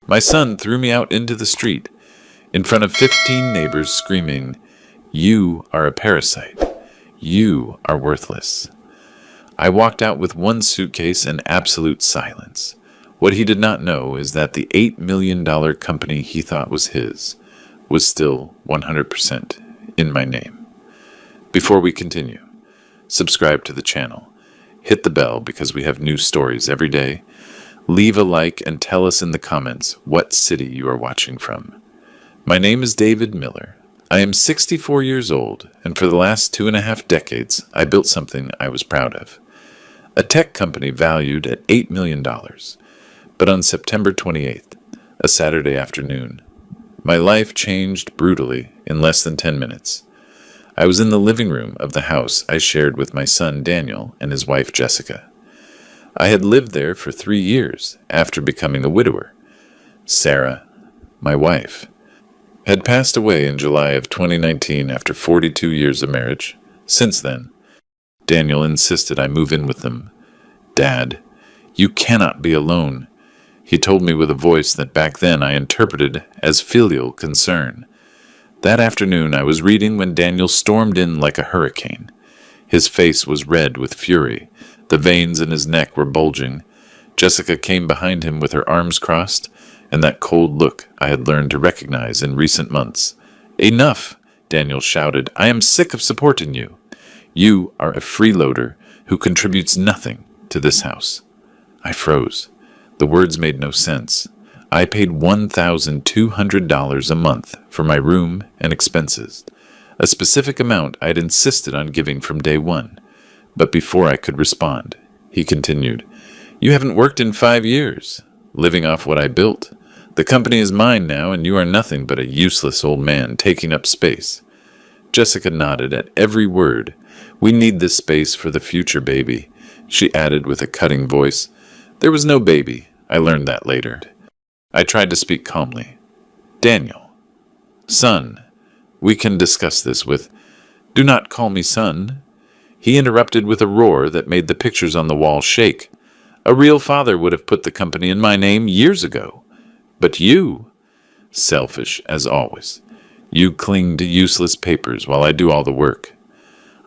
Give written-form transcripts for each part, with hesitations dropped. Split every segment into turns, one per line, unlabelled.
My son threw me out into the street, in front of 15 neighbors screaming, "You are a parasite. You are worthless." I walked out with one suitcase and absolute silence. What he did not know is that the $8 million company he thought was his was still 100% in my name. Before we continue, subscribe to the channel. Hit the bell because we have new stories every day. Leave a like and tell us in the comments what city you are watching from. My name is David Miller. I am 64 years old, and for the last 2.5 decades, I built something I was proud of. A tech company valued at $8 million. But on September 28th, a Saturday afternoon, my life changed brutally in less than 10 minutes. I was in the living room of the house I shared with my son Daniel and his wife Jessica. I had lived there for 3 years after becoming a widower. Sarah, my wife, had passed away in July of 2019 after 42 years of marriage. Since then, Daniel insisted I move in with them. "Dad, you cannot be alone," he told me with a voice that back then I interpreted as filial concern. That afternoon I was reading when Daniel stormed in like a hurricane. His face was red with fury. The veins in his neck were bulging. Jessica came behind him with her arms crossed, and that cold look I had learned to recognize in recent months. "Enough!" Daniel shouted. "I am sick of supporting you. You are a freeloader who contributes nothing to this house." I froze. The words made no sense. I paid $1,200 a month for my room and expenses, a specific amount I'd insisted on giving from day one. But before I could respond, he continued, "You haven't worked in 5 years, living off what I built. The company is mine now, and you are nothing but a useless old man taking up space." Jessica nodded at every word. "We need this space for the future, baby," she added with a cutting voice. There was no baby. I learned that later. I tried to speak calmly. "Daniel, son, we can discuss this with—" "Do not call me son." He interrupted with a roar that made the pictures on the wall shake. "A real father would have put the company in my name years ago. But you, selfish as always, you cling to useless papers while I do all the work."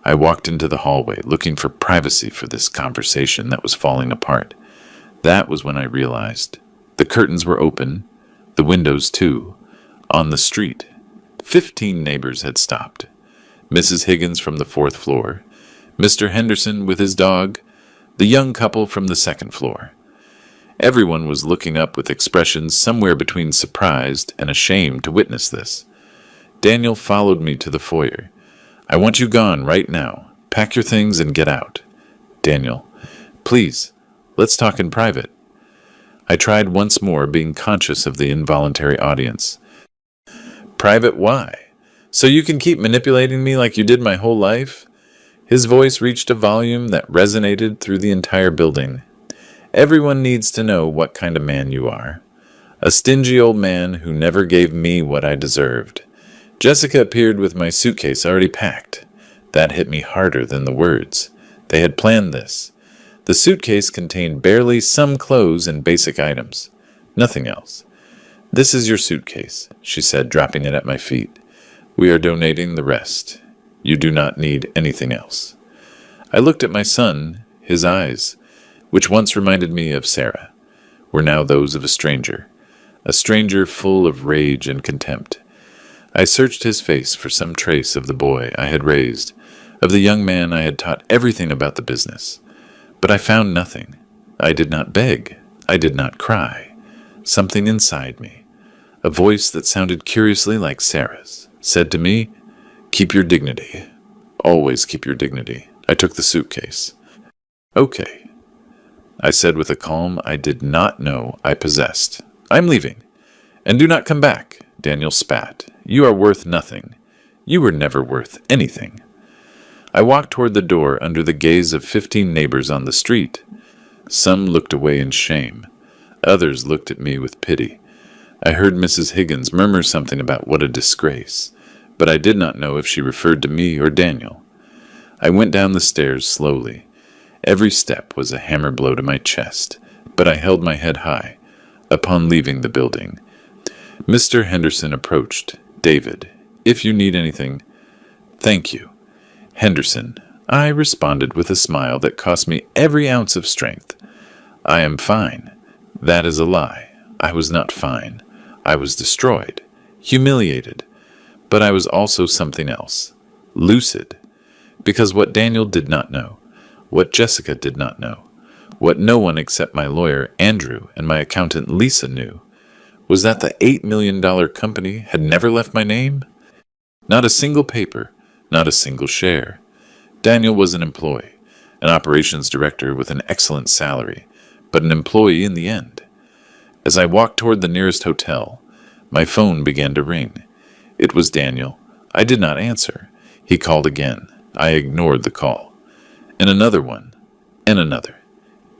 I walked into the hallway, looking for privacy for this conversation that was falling apart. That was when I realized the curtains were open, the windows too. On the street, 15 neighbors had stopped. Mrs. Higgins from the 4th floor, Mr. Henderson with his dog, the young couple from the 2nd floor. Everyone was looking up with expressions somewhere between surprised and ashamed to witness this. Daniel followed me to the foyer. "I want you gone right now. Pack your things and get out." "Daniel, please, let's talk in private." I tried once more, being conscious of the involuntary audience. "Private why? So you can keep manipulating me like you did my whole life?" His voice reached a volume that resonated through the entire building. "Everyone needs to know what kind of man you are. A stingy old man who never gave me what I deserved." Jessica appeared with my suitcase already packed. That hit me harder than the words. They had planned this. The suitcase contained barely some clothes and basic items. Nothing else. "This is your suitcase," she said, dropping it at my feet. "We are donating the rest. You do not need anything else." I looked at my son. His eyes, which once reminded me of Sarah, were now those of a stranger full of rage and contempt. I searched his face for some trace of the boy I had raised, of the young man I had taught everything about the business. But I found nothing. I did not beg. I did not cry. Something inside me, a voice that sounded curiously like Sarah's, said to me, "Keep your dignity. Always keep your dignity." I took the suitcase. "Okay," I said with a calm I did not know I possessed. "I'm leaving. And do not come back." Daniel spat. "You are worth nothing. You were never worth anything." I walked toward the door under the gaze of 15 neighbors on the street. Some looked away in shame. Others looked at me with pity. I heard Mrs. Higgins murmur something about what a disgrace, but I did not know if she referred to me or Daniel. I went down the stairs slowly. Every step was a hammer blow to my chest, but I held my head high. Upon leaving the building, Mr. Henderson approached. David, if you need anything, thank you. Henderson, I responded with a smile that cost me every ounce of strength. I am fine. That is a lie. I was not fine. I was destroyed, humiliated, but I was also something else. Lucid. Because what Daniel did not know, what Jessica did not know, what no one except my lawyer, Andrew, and my accountant, Lisa, knew, was that the $8 million company had never left my name. Not a single paper, not a single share. Daniel was an employee, an operations director with an excellent salary, but an employee in the end. As I walked toward the nearest hotel, my phone began to ring. It was Daniel. I did not answer. He called again. I ignored the call. And another one. And another.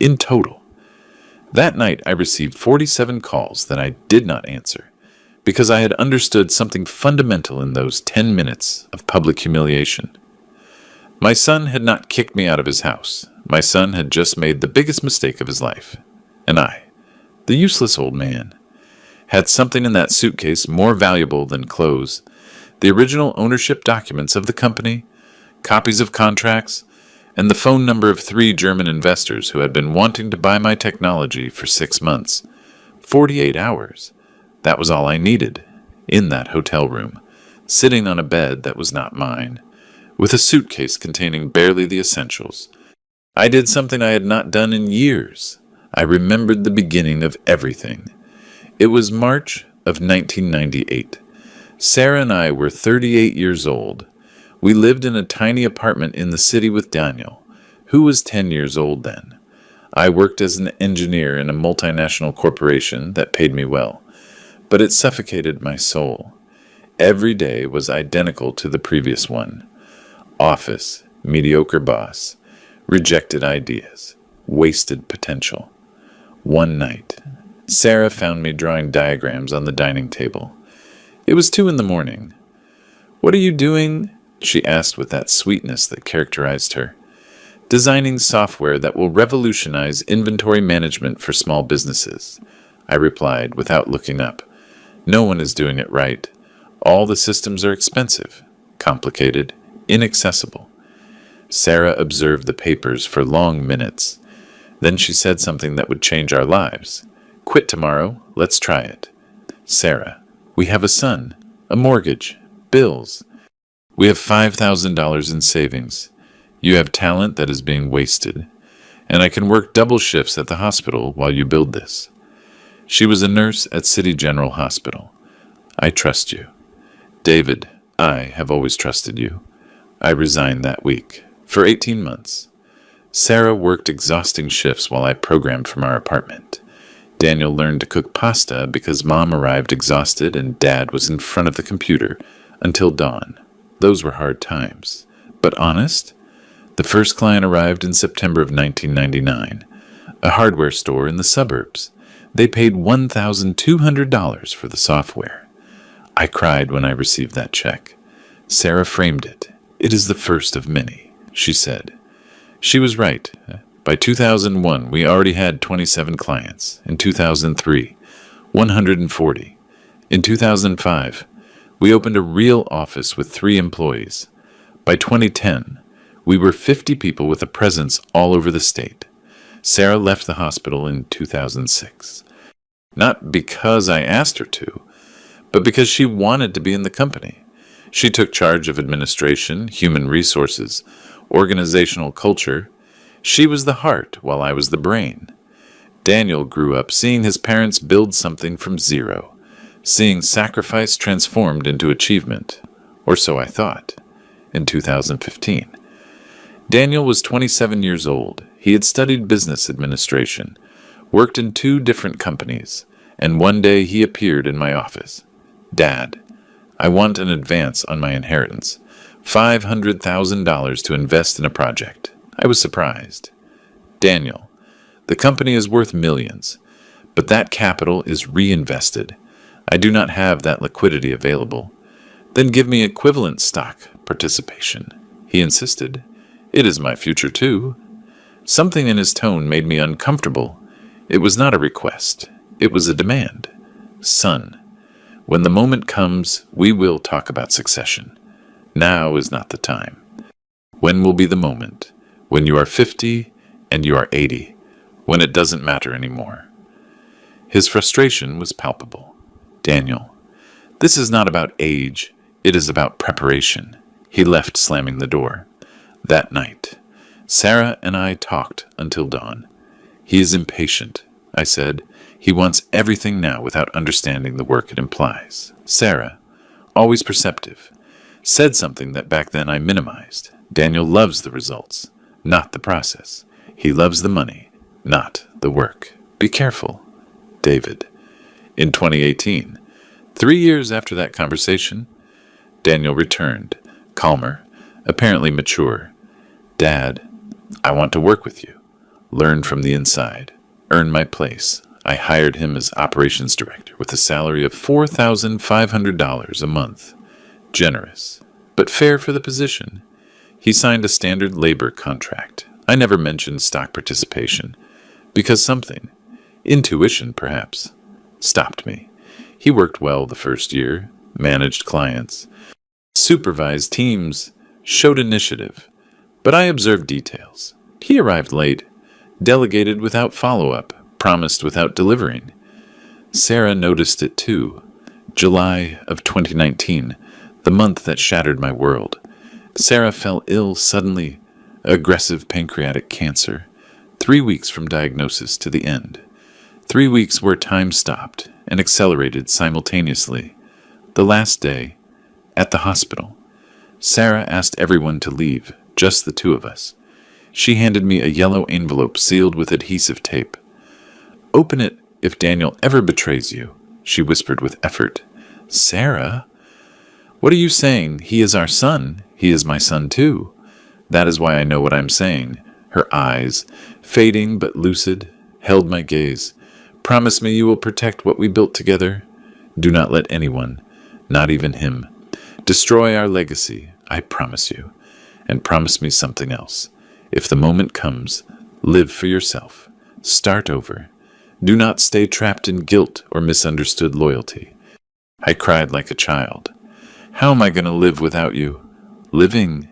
In total. That night I received 47 calls that I did not answer, because I had understood something fundamental in those 10 minutes of public humiliation. My son had not kicked me out of his house. My son had just made the biggest mistake of his life. And I, the useless old man, had something in that suitcase more valuable than clothes, the original ownership documents of the company, copies of contracts, and the phone number of 3 German investors who had been wanting to buy my technology for 6 months. 48 hours. That was all I needed, in that hotel room, sitting on a bed that was not mine, with a suitcase containing barely the essentials. I did something I had not done in years. I remembered the beginning of everything. It was March of 1998. Sarah and I were 38 years old. We lived in a tiny apartment in the city with Daniel, who was 10 years old then. I worked as an engineer in a multinational corporation that paid me well, but it suffocated my soul. Every day was identical to the previous one. Office, mediocre boss, rejected ideas, wasted potential. One night, Sarah found me drawing diagrams on the dining table. It was 2 a.m. "What are you doing?" she asked with that sweetness that characterized her. "Designing software that will revolutionize inventory management for small businesses," I replied without looking up. "No one is doing it right. All the systems are expensive, complicated, inaccessible." Sarah observed the papers for long minutes. Then she said something that would change our lives. "Quit tomorrow. Let's try it." "Sarah, we have a son, a mortgage, bills. We have $5,000 in savings. You have talent that is being wasted, and I can work double shifts at the hospital while you build this." She was a nurse at City General Hospital. "I trust you." "David, I have always trusted you." I resigned that week, for 18 months. Sarah worked exhausting shifts while I programmed from our apartment. Daniel learned to cook pasta because Mom arrived exhausted and Dad was in front of the computer until dawn. Those were hard times. But honest? The first client arrived in September of 1999, a hardware store in the suburbs. They paid $1,200 for the software. I cried when I received that check. Sarah framed it. "It is the first of many," she said. She was right. By 2001, we already had 27 clients. In 2003, 140. In 2005, we opened a real office with 3 employees. By 2010, we were 50 people with a presence all over the state. Sarah left the hospital in 2006. Not because I asked her to, but because she wanted to be in the company. She took charge of administration, human resources, organizational culture. She was the heart while I was the brain. Daniel grew up seeing his parents build something from zero, seeing sacrifice transformed into achievement, or so I thought, in 2015. Daniel was 27 years old. He had studied business administration, worked in 2 different companies, and one day he appeared in my office. "Dad, I want an advance on my inheritance. $500,000 to invest in a project." I was surprised. "Daniel, the company is worth millions, but that capital is reinvested. I do not have that liquidity available." "Then give me equivalent stock participation," he insisted. "It is my future too." Something in his tone made me uncomfortable. It was not a request. It was a demand. Son, when the moment comes, we will talk about succession. Now is not the time. When will be the moment? When you are 50 and you are 80, when it doesn't matter anymore. His frustration was palpable. Daniel, this is not about age, it is about preparation. He left, slamming the door. That night, Sarah and I talked until dawn. He is impatient, I said. He wants everything now without understanding the work it implies. Sarah, always perceptive, said something that back then I minimized. Daniel loves the results, not the process. He loves the money, not the work. Be careful. David. In 2018, 3 years after that conversation, Daniel returned, calmer, apparently mature. Dad, I want to work with you, learn from the inside, earn my place. I hired him as operations director with a salary of $4,500 a month. Generous, but fair for the position. He signed a standard labor contract. I never mentioned stock participation, because something, intuition perhaps, stopped me. He worked well the first year, managed clients, supervised teams, showed initiative, but I observed details. He arrived late, delegated without follow-up, promised without delivering. Sarah noticed it too. July of 2019, the month that shattered my world. Sarah fell ill suddenly, aggressive pancreatic cancer, 3 weeks from diagnosis to the end. 3 weeks where time stopped and accelerated simultaneously. The last day, at the hospital, Sarah asked everyone to leave, just the two of us. She handed me a yellow envelope sealed with adhesive tape. Open it if Daniel ever betrays you, she whispered with effort. Sarah? What are you saying? He is our son. He is my son too. That is why I know what I'm saying. Her eyes, fading but lucid, held my gaze. Promise me you will protect what we built together. Do not let anyone, not even him, destroy our legacy, I promise you. And promise me something else. If the moment comes, live for yourself. Start over. Do not stay trapped in guilt or misunderstood loyalty. I cried like a child. How am I going to live without you? Living.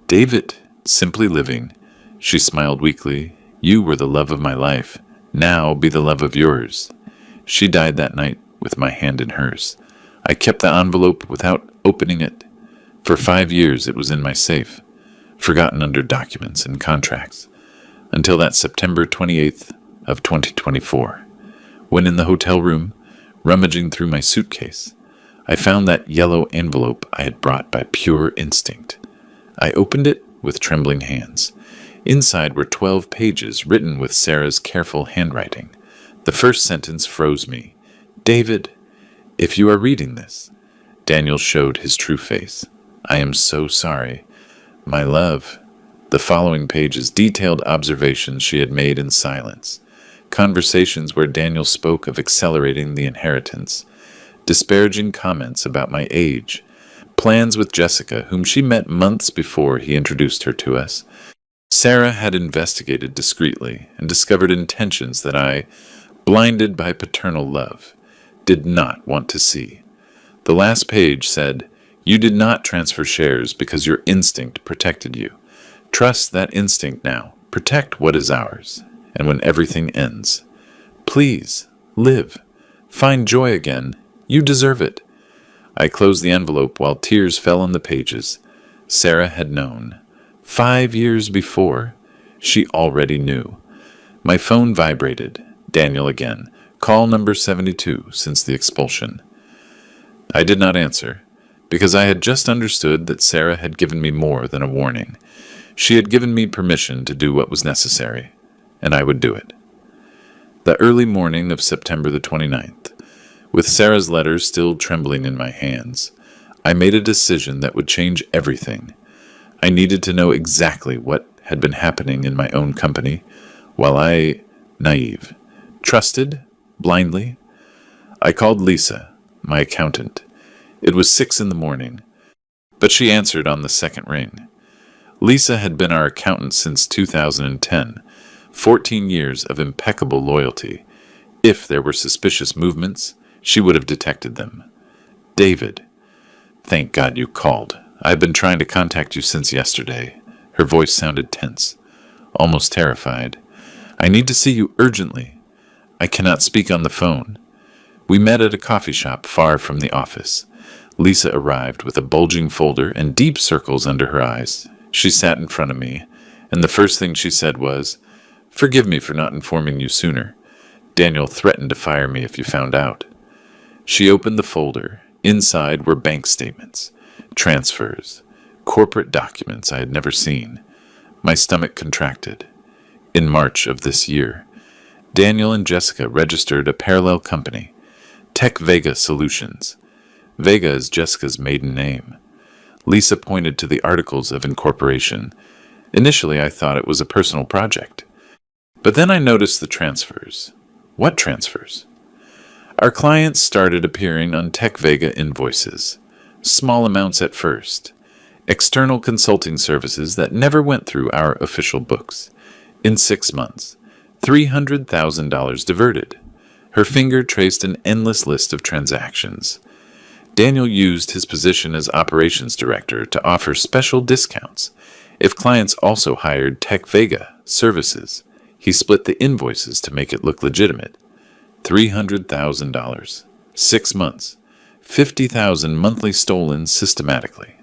David, simply living. She smiled weakly. You were the love of my life. Now be the love of yours. She died that night with my hand in hers. I kept the envelope without opening it. For 5 years it was in my safe, forgotten under documents and contracts, until that September 28th of 2024, when in the hotel room, rummaging through my suitcase, I found that yellow envelope I had brought by pure instinct. I opened it with trembling hands. Inside were 12 pages written with Sarah's careful handwriting. The first sentence froze me. David, if you are reading this. Daniel showed his true face. I am so sorry. My love. The following pages detailed observations she had made in silence. Conversations where Daniel spoke of accelerating the inheritance. Disparaging comments about my age. Plans with Jessica, whom she met months before he introduced her to us. Sarah had investigated discreetly and discovered intentions that I, blinded by paternal love, did not want to see. The last page said, You did not transfer shares because your instinct protected you. Trust that instinct now. Protect what is ours. And when everything ends, please, live. Find joy again. You deserve it. I closed the envelope while tears fell on the pages. Sarah had known. 5 years before, she already knew. My phone vibrated. Daniel again. Call number 72 since the expulsion. I did not answer, because I had just understood that Sarah had given me more than a warning. She had given me permission to do what was necessary, and I would do it. The early morning of September the 29th, with Sarah's letters still trembling in my hands, I made a decision that would change everything. I needed to know exactly what had been happening in my own company, while I, naive, trusted, blindly. I called Lisa, my accountant. It was 6 in the morning, but she answered on the second ring. Lisa had been our accountant since 2010, 14 years of impeccable loyalty, If there were suspicious movements, she would have detected them. David, thank God you called. I've been trying to contact you since yesterday. Her voice sounded tense, almost terrified. I need to see you urgently. I cannot speak on the phone. We met at a coffee shop far from the office. Lisa arrived with a bulging folder and deep circles under her eyes. She sat in front of me, and the first thing she said was, "Forgive me for not informing you sooner. Daniel threatened to fire me if you found out." She opened the folder. Inside were bank statements, transfers, corporate documents I had never seen. My stomach contracted. In March of this year, Daniel and Jessica registered a parallel company, Tech Vega Solutions. Vega is Jessica's maiden name. Lisa pointed to the articles of incorporation. Initially, I thought it was a personal project. But then I noticed the transfers. What transfers? Our clients started appearing on Tech Vega invoices. Small amounts at first. External consulting services that never went through our official books. In 6 months, $300,000 diverted. Her finger traced an endless list of transactions. Daniel used his position as operations director to offer special discounts if clients also hired Tech Vega services. He split the invoices to make it look legitimate. $300,000. 6 months. 50,000 monthly stolen systematically.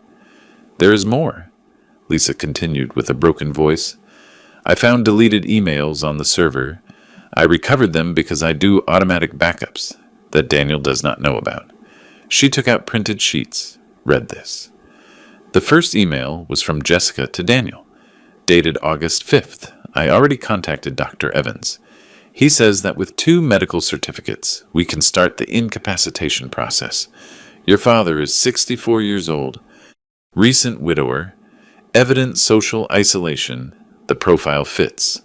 There is more, Lisa continued with a broken voice. I found deleted emails on the server. I recovered them because I do automatic backups that Daniel does not know about. She took out printed sheets. Read this. The first email was from Jessica to Daniel, dated August 5th. I already contacted Dr. Evans. He says that with 2 medical certificates, we can start the incapacitation process. Your father is 64 years old, recent widower, evident social isolation. The profile fits.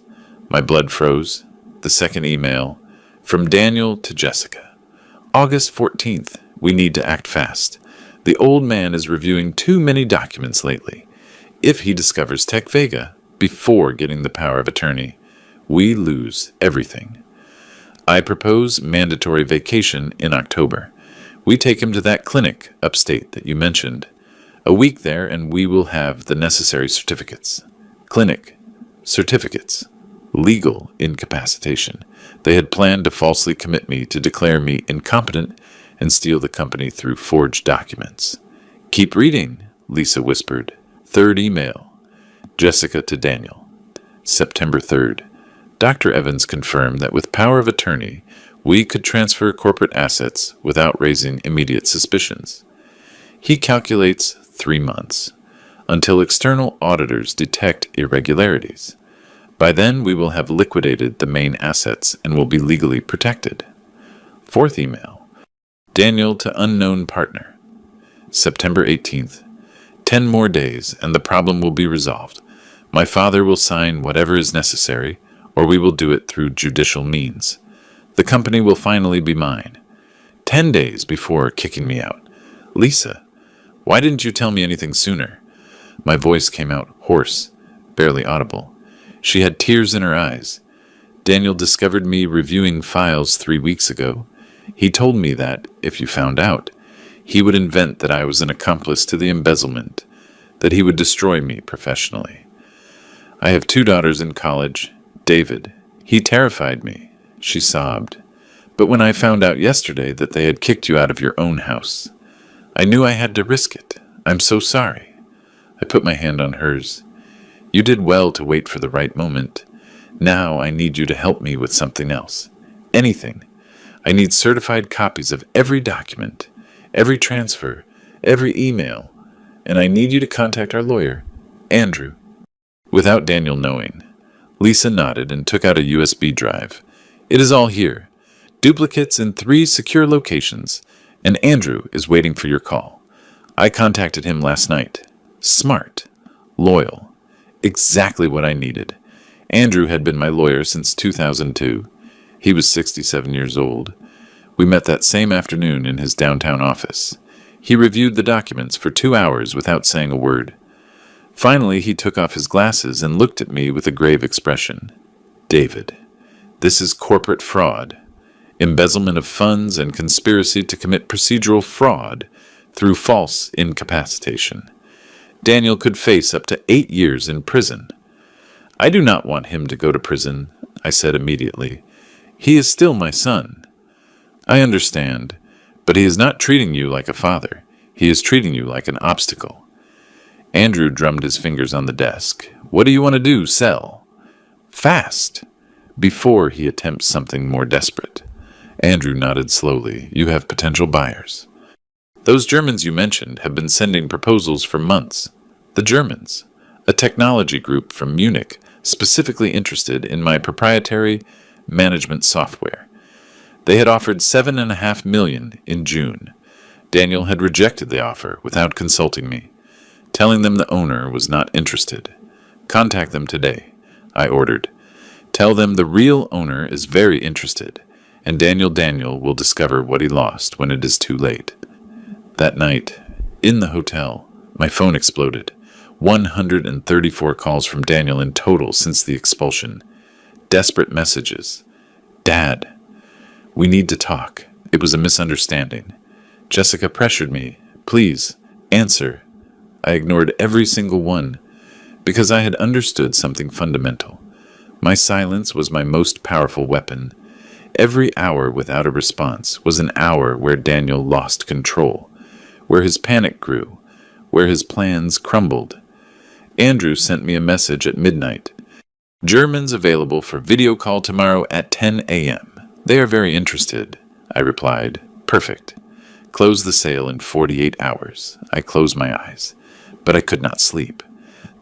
My blood froze. The second email, from Daniel to Jessica. August 14th. We need to act fast. The old man is reviewing too many documents lately. If he discovers Tech Vega before getting the power of attorney, we lose everything. I propose mandatory vacation in October. We take him to that clinic upstate that you mentioned. A week there and we will have the necessary certificates. Clinic, certificates, legal incapacitation. They had planned to falsely commit me to declare me incompetent and steal the company through forged documents. Keep reading, Lisa whispered. Third email. Jessica to Daniel. September 3rd. Dr. Evans confirmed that with power of attorney, we could transfer corporate assets without raising immediate suspicions. He calculates 3 months, until external auditors detect irregularities. By then, we will have liquidated the main assets and will be legally protected. Fourth email. Daniel to unknown partner. September 18th. 10 more days and the problem will be resolved. My father will sign whatever is necessary, or we will do it through judicial means. The company will finally be mine. 10 days before kicking me out. Lisa, why didn't you tell me anything sooner? My voice came out hoarse, barely audible. She had tears in her eyes. Daniel discovered me reviewing files 3 weeks ago. He told me that, if you found out, he would invent that I was an accomplice to the embezzlement, that he would destroy me professionally. I have 2 daughters in college. David, he terrified me, she sobbed. But when I found out yesterday that they had kicked you out of your own house, I knew I had to risk it. I'm so sorry. I put my hand on hers. You did well to wait for the right moment. Now I need you to help me with something else. Anything. I need certified copies of every document, every transfer, every email, and I need you to contact our lawyer, Andrew. Without Daniel knowing, Lisa nodded and took out a USB drive. It is all here. Duplicates in 3 secure locations, and Andrew is waiting for your call. I contacted him last night. Smart, loyal, exactly what I needed. Andrew had been my lawyer since 2002. He was 67 years old. We met that same afternoon in his downtown office. He reviewed the documents for 2 hours without saying a word. Finally, he took off his glasses and looked at me with a grave expression. David, this is corporate fraud. embezzlement of funds, and conspiracy to commit procedural fraud through false incapacitation. Daniel could face up to 8 years in prison. I do not want him to go to prison, I said immediately. He is still my son. I understand, but he is not treating you like a father. He is treating you like an obstacle. Andrew drummed his fingers on the desk. What do you want to do? Sell. Fast. Before he attempts something more desperate. Andrew nodded slowly. You have potential buyers. Those Germans you mentioned have been sending proposals for months. The Germans, a technology group from Munich, specifically interested in my proprietary management software. They had offered $7.5 million in June. Daniel had rejected the offer without consulting me, telling them the owner was not interested. Contact them today, I ordered. Tell them the real owner is very interested, and Daniel will discover what he lost when it is too late. That night, in the hotel, my phone exploded. 134 calls from Daniel in total since the expulsion. Desperate messages. Dad, we need to talk. It was a misunderstanding. Jessica pressured me. Please, answer. I ignored every single one, because I had understood something fundamental. My silence was my most powerful weapon. Every hour without a response was an hour where Daniel lost control, where his panic grew, where his plans crumbled. Andrew sent me a message at midnight. Germans available for video call tomorrow at 10 a.m. They are very interested, I replied. Perfect. Close the sale in 48 hours. I closed my eyes, but I could not sleep.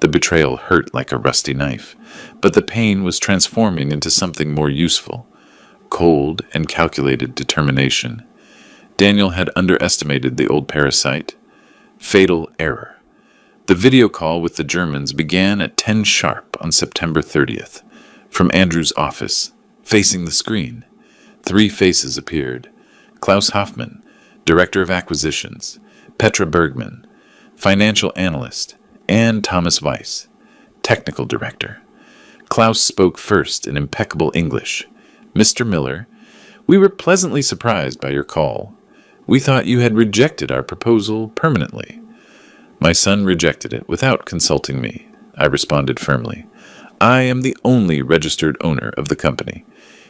The betrayal hurt like a rusty knife, but the pain was transforming into something more useful. Cold and calculated determination. Daniel had underestimated the old parasite. Fatal error. The video call with the Germans began at 10 sharp on September 30th. From Andrew's office, facing the screen, 3 faces appeared. Klaus Hoffmann, Director of Acquisitions, Petra Bergman, Financial Analyst, and Thomas Weiss, Technical Director. Klaus spoke first in impeccable English. Mr. Miller, we were pleasantly surprised by your call. We thought you had rejected our proposal permanently. My son rejected it without consulting me, I responded firmly. I am the only registered owner of the company.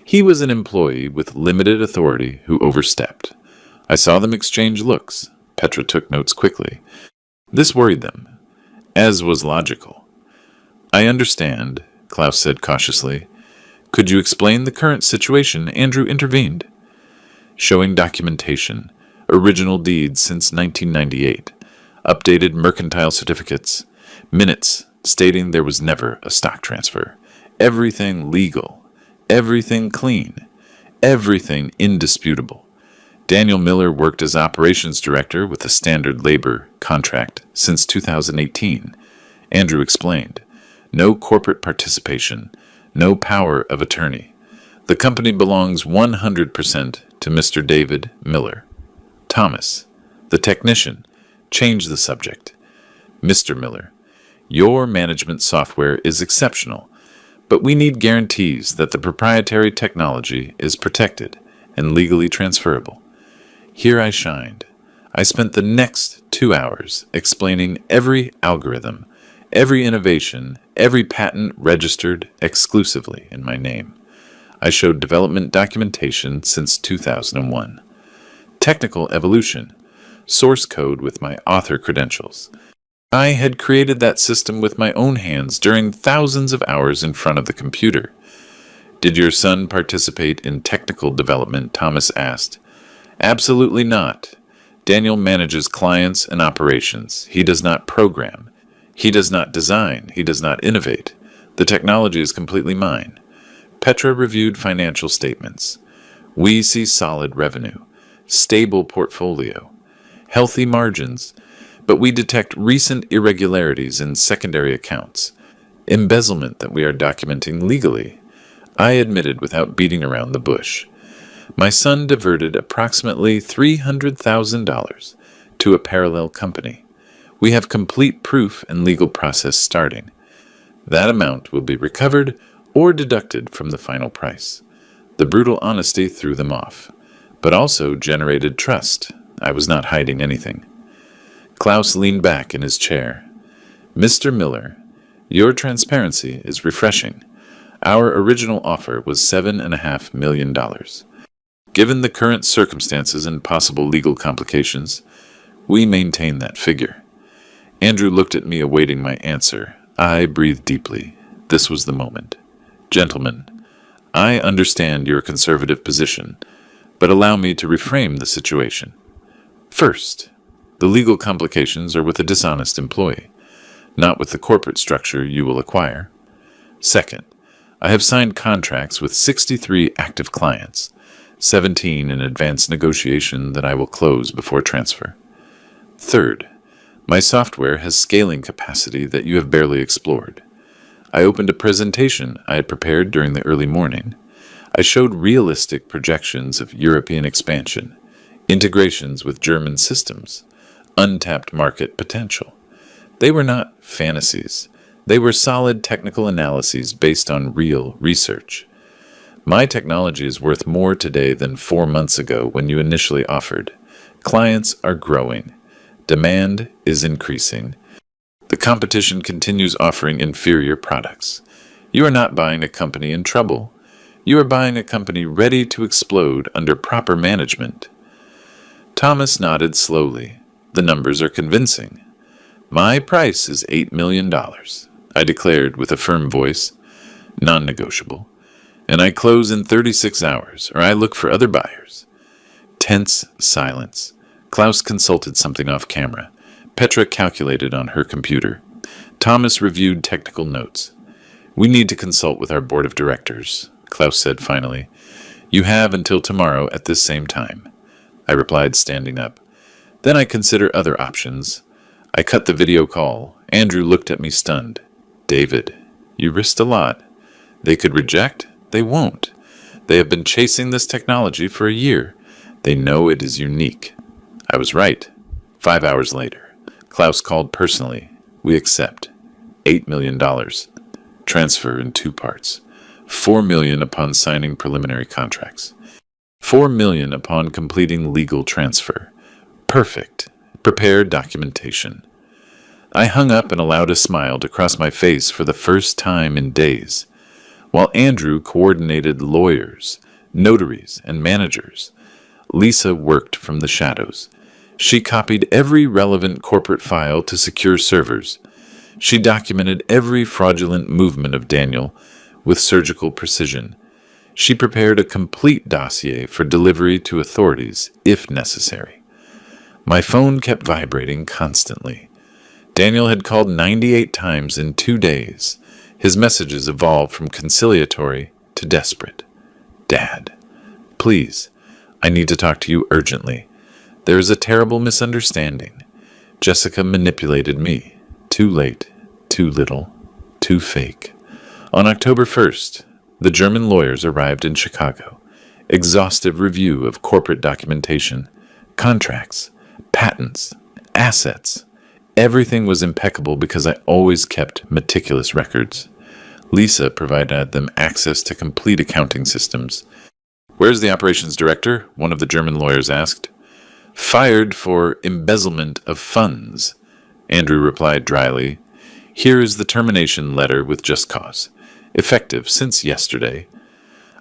He was an employee with limited authority who overstepped. I saw them exchange looks. Petra took notes quickly. This worried them, as was logical. I understand, Klaus said cautiously. Could you explain the current situation? Andrew intervened. Showing documentation, original deeds since 1998, updated mercantile certificates, minutes stating there was never a stock transfer. Everything legal, everything clean, everything indisputable. Daniel Miller worked as operations director with a standard labor contract since 2018. Andrew explained. No corporate participation, no power of attorney. The company belongs 100% to Mr. David Miller. Thomas, the technician, changed the subject. Mr. Miller, your management software is exceptional, but we need guarantees that the proprietary technology is protected and legally transferable. Here I shined. I spent the next 2 hours explaining every algorithm, every innovation, every patent registered exclusively in my name. I showed development documentation since 2001. Technical evolution, source code with my author credentials. I had created that system with my own hands during thousands of hours in front of the computer. Did your son participate in technical development? Thomas asked. Absolutely not. Daniel manages clients and operations. He does not program. He does not design. He does not innovate. The technology is completely mine. Petra reviewed financial statements. We see solid revenue, stable portfolio, healthy margins, but we detect recent irregularities in secondary accounts, embezzlement that we are documenting legally. I admitted without beating around the bush. My son diverted approximately $300,000 to a parallel company. We have complete proof and legal process starting. That amount will be recovered or deducted from the final price. The brutal honesty threw them off, but also generated trust. I was not hiding anything. Klaus leaned back in his chair. Mr. Miller, your transparency is refreshing. Our original offer was $7.5 million. Given the current circumstances and possible legal complications, we maintain that figure. Andrew looked at me, awaiting my answer. I breathed deeply. This was the moment. Gentlemen, I understand your conservative position, but allow me to reframe the situation. First, the legal complications are with a dishonest employee, not with the corporate structure you will acquire. Second, I have signed contracts with 63 active clients, 17 in advanced negotiation that I will close before transfer. Third, my software has scaling capacity that you have barely explored. I opened a presentation I had prepared during the early morning. I showed realistic projections of European expansion, integrations with German systems, untapped market potential. They were not fantasies. They were solid technical analyses based on real research. My technology is worth more today than 4 months ago when you initially offered. Clients are growing. Demand is increasing. The competition continues offering inferior products. You are not buying a company in trouble. You are buying a company ready to explode under proper management. Thomas nodded slowly. The numbers are convincing. My price is $8 million, I declared with a firm voice, non-negotiable. And I close in 36 hours, or I look for other buyers. Tense silence. Klaus consulted something off camera. Petra calculated on her computer. Thomas reviewed technical notes. We need to consult with our board of directors, Klaus said finally. You have until tomorrow at this same time. I replied, standing up. Then I consider other options. I cut the video call. Andrew looked at me stunned. David, you risked a lot. They could reject. They won't. They have been chasing this technology for a year. They know it is unique. I was right. 5 hours later, Klaus called personally. We accept. $8 million. Transfer in 2 parts. $4 million upon signing preliminary contracts. $4 million upon completing legal transfer. Perfect. Prepare documentation. I hung up and allowed a smile to cross my face for the first time in days. While Andrew coordinated lawyers, notaries, and managers, Lisa worked from the shadows. She copied every relevant corporate file to secure servers. She documented every fraudulent movement of Daniel with surgical precision. She prepared a complete dossier for delivery to authorities, if necessary. My phone kept vibrating constantly. Daniel had called 98 times in 2 days. His messages evolved from conciliatory to desperate. Dad, please, I need to talk to you urgently. There is a terrible misunderstanding. Jessica manipulated me. Too late, too little, too fake. On October 1st, the German lawyers arrived in Chicago. Exhaustive review of corporate documentation, contracts, patents, assets. Everything was impeccable because I always kept meticulous records. Lisa provided them access to complete accounting systems. Where's the operations director? One of the German lawyers asked. Fired for embezzlement of funds, Andrew replied dryly. Here is the termination letter with just cause. Effective since yesterday.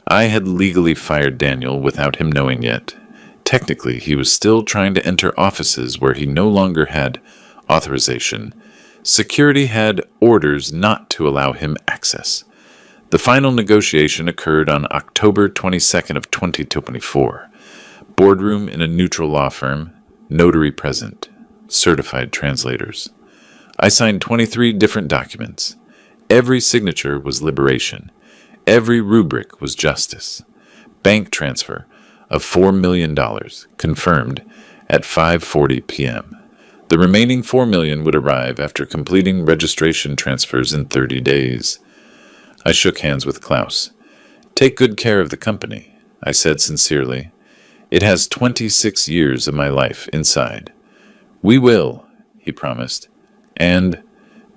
I had legally fired Daniel without him knowing yet. Technically, he was still trying to enter offices where he no longer had authorization. Security had orders not to allow him access. The final negotiation occurred on October 22nd of 2024. Boardroom in a neutral law firm, notary present, certified translators. I signed 23 different documents. Every signature was liberation. Every rubric was justice. Bank transfer of $4 million, confirmed at 5:40 p.m. The remaining $4 million would arrive after completing registration transfers in 30 days. I shook hands with Klaus. Take good care of the company, I said sincerely. It has 26 years of my life inside. We will, he promised. And,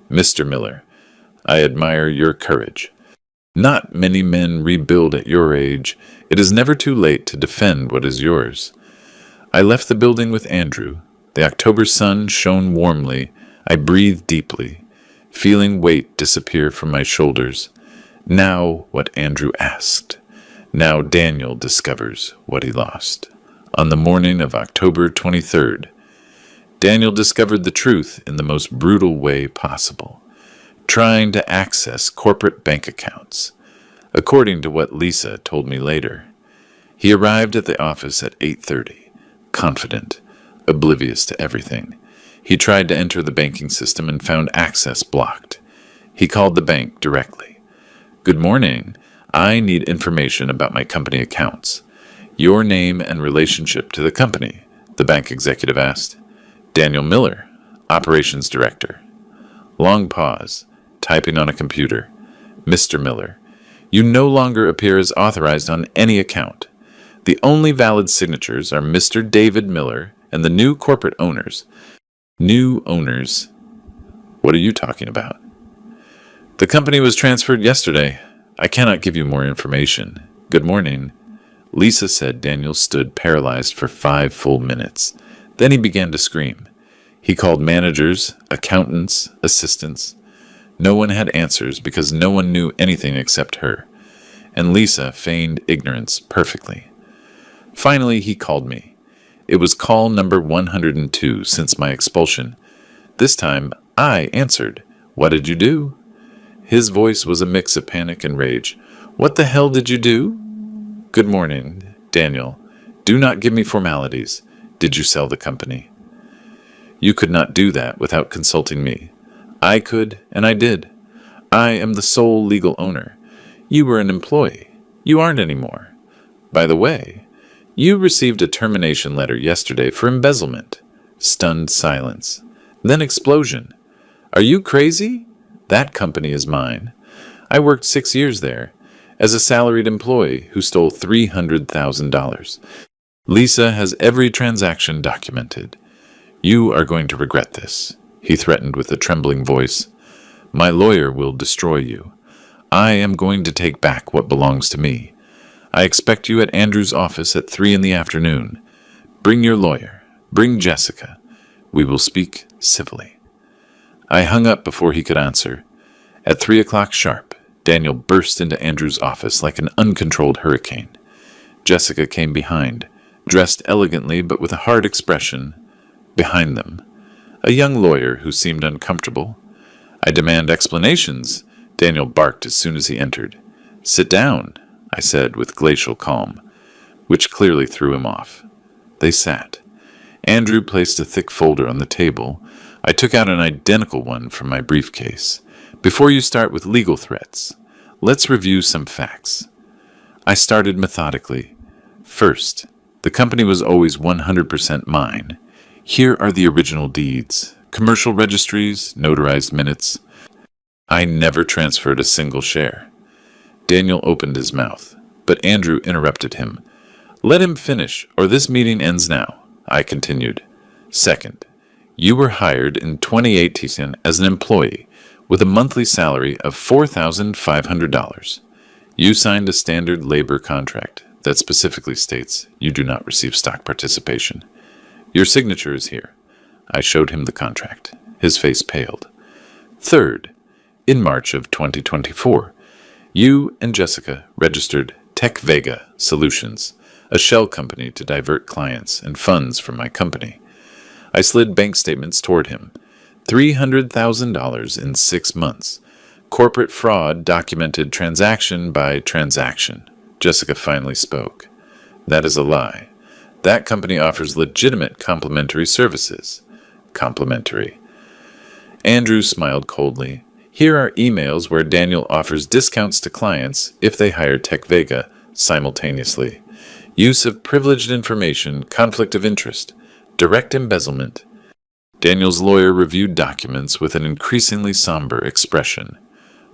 Mr. Miller, I admire your courage. Not many men rebuild at your age, It is never too late to defend what is yours. I left the building with Andrew. The October sun shone warmly. I breathed deeply, feeling weight disappear from my shoulders. Now what Andrew asked. Now Daniel discovers what he lost. On the morning of October 23rd, Daniel discovered the truth in the most brutal way possible, trying to access corporate bank accounts. According to what Lisa told me later, he arrived at the office at 8:30, confident, oblivious to everything. He tried to enter the banking system and found access blocked. He called the bank directly. "Good morning. I need information about my company accounts. Your name and relationship to the company," the bank executive asked. "Daniel Miller, Operations Director." Long pause, typing on a computer. "Mr. Miller, you no longer appear as authorized on any account. The only valid signatures are Mr. David Miller and the new corporate owners." New owners? What are you talking about? "The company was transferred yesterday. I cannot give you more information. Good morning." Lisa said Daniel stood paralyzed for 5 full minutes. Then he began to scream. He called managers, accountants, assistants. No one had answers because no one knew anything except her. And Lisa feigned ignorance perfectly. Finally, he called me. It was call number 102 since my expulsion. This time, I answered. "What did you do?" His voice was a mix of panic and rage. "What the hell did you do?" "Good morning, Daniel. Do not give me formalities. Did you sell the company?" "You could not do that without consulting me." "I could, and I did. I am the sole legal owner. You were an employee. You aren't anymore. By the way, you received a termination letter yesterday for embezzlement." Stunned silence. Then explosion. "Are you crazy? That company is mine. I worked 6 years there as a salaried employee who stole $300,000. Lisa has every transaction documented. You are going to regret this," he threatened with a trembling voice. "My lawyer will destroy you. I am going to take back what belongs to me. I expect you at Andrew's office at 3 in the afternoon. Bring your lawyer. Bring Jessica. We will speak civilly." I hung up before he could answer. At 3 o'clock sharp, Daniel burst into Andrew's office like an uncontrolled hurricane. Jessica came behind, dressed elegantly but with a hard expression. Behind them, a young lawyer who seemed uncomfortable. "I demand explanations," Daniel barked as soon as he entered. "Sit down," I said with glacial calm, which clearly threw him off. They sat. Andrew placed a thick folder on the table. I took out an identical one from my briefcase. "Before you start with legal threats, let's review some facts." I started methodically. First, the company was always 100% mine. Here are the original deeds, commercial registries, notarized minutes. I never transferred a single share. Daniel opened his mouth, but Andrew interrupted him. "Let him finish, or this meeting ends now," I continued. "Second, you were hired in 2018 as an employee with a monthly salary of $4,500. You signed a standard labor contract that specifically states you do not receive stock participation. Your signature is here." I showed him the contract. His face paled. "Third, in March of 2024, you and Jessica registered Tech Vega Solutions, a shell company to divert clients and funds from my company. I slid bank statements toward him. $300,000 in 6 months. Corporate fraud documented transaction by transaction." Jessica finally spoke. "That is a lie. That company offers legitimate complimentary services." Complimentary. Andrew smiled coldly. "Here are emails where Daniel offers discounts to clients if they hire Tech Vega simultaneously. Use of privileged information, conflict of interest, direct embezzlement." Daniel's lawyer reviewed documents with an increasingly somber expression.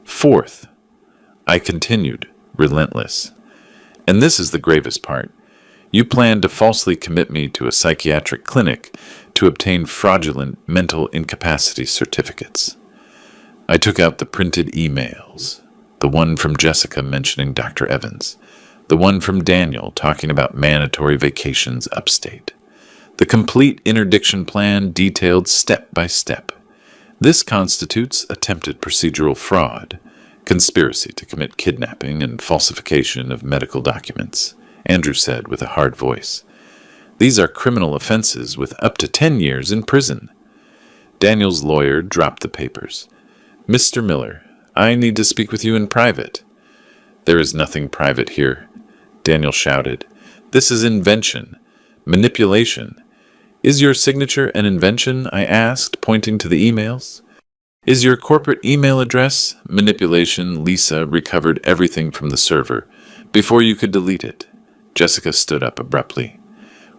"Fourth," I continued, relentless. "And this is the gravest part. You planned to falsely commit me to a psychiatric clinic to obtain fraudulent mental incapacity certificates." I took out the printed emails, the one from Jessica mentioning Dr. Evans. The one from Daniel talking about mandatory vacations upstate. The complete interdiction plan detailed step by step. This constitutes attempted procedural fraud, conspiracy to commit kidnapping and falsification of medical documents, Andrew said with a hard voice. These are criminal offenses with up to 10 years in prison. Daniel's lawyer dropped the papers. Mr. Miller, I need to speak with you in private. There is nothing private here, Daniel shouted. This is invention, manipulation. Is your signature an invention? I asked, pointing to the emails. Is your corporate email address? Manipulation. Lisa recovered everything from the server before you could delete it. Jessica stood up abruptly.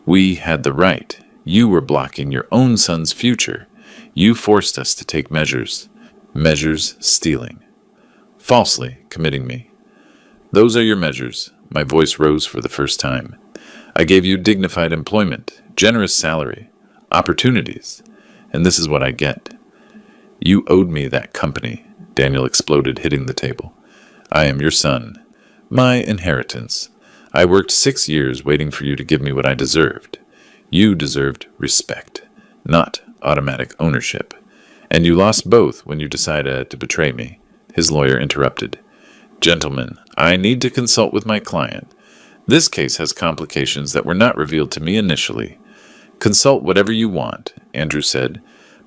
We had the right. You were blocking your own son's future. You forced us to take measures. Measures stealing. Falsely committing me. Those are your measures. My voice rose for the first time. I gave you dignified employment, generous salary, opportunities, and this is what I get. You owed me that company, Daniel exploded, hitting the table. I am your son. My inheritance. I worked 6 years waiting for you to give me what I deserved. You deserved respect, not automatic ownership. And you lost both when you decided to betray me, his lawyer interrupted. Gentlemen, I need to consult with my client. This case has complications that were not revealed to me initially. Consult whatever you want, Andrew said,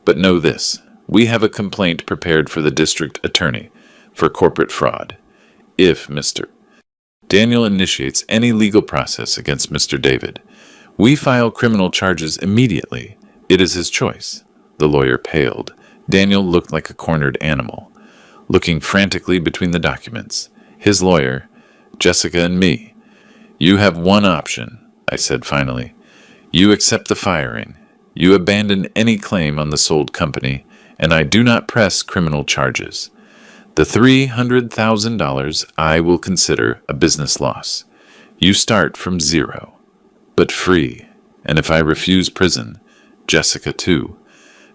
but know this. We have a complaint prepared for the district attorney for corporate fraud. If Mr. Daniel initiates any legal process against Mr. David, we file criminal charges immediately. It is his choice. The lawyer paled. Daniel looked like a cornered animal, looking frantically between the documents. His lawyer, Jessica, and me. You have one option, I said finally. You accept the firing. You abandon any claim on the sold company, and I do not press criminal charges. The $300,000 I will consider a business loss. You start from zero, but free, and if I refuse prison, Jessica too.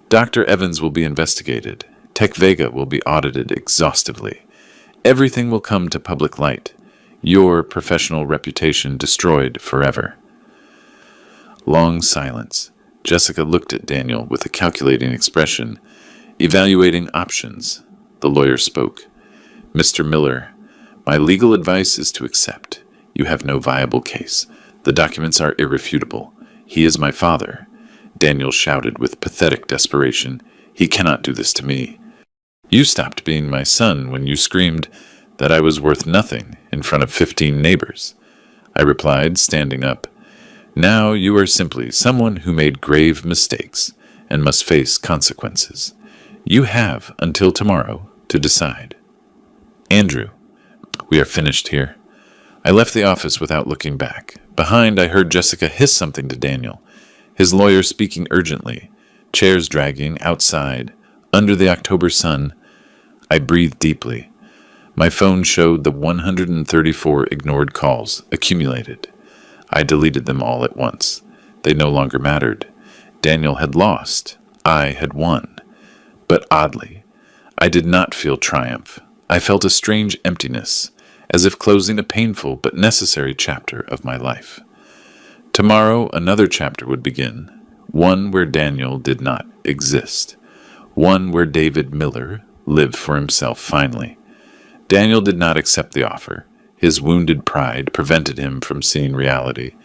Dr. Evans will be investigated. Tech Vega will be audited exhaustively. Everything will come to public light. Your professional reputation destroyed forever. Long silence. Jessica looked at Daniel with a calculating expression. Evaluating options. The lawyer spoke. Mr. Miller, my legal advice is to accept. You have no viable case. The documents are irrefutable. He is my father. Daniel shouted with pathetic desperation. He cannot do this to me. You stopped being my son when you screamed that I was worth nothing in front of 15 neighbors. I replied, standing up. Now you are simply someone who made grave mistakes and must face consequences. You have until tomorrow to decide. Andrew, we are finished here. I left the office without looking back. Behind, I heard Jessica hiss something to Daniel, his lawyer speaking urgently, chairs dragging outside, under the October sun. I breathed deeply. My phone showed the 134 ignored calls accumulated. I deleted them all at once. They no longer mattered. Daniel had lost. I had won. But oddly, I did not feel triumph. I felt a strange emptiness, as if closing a painful but necessary chapter of my life. Tomorrow another chapter would begin, one where Daniel did not exist, one where David Miller lived for himself finally. Daniel did not accept the offer. His wounded pride prevented him from seeing reality.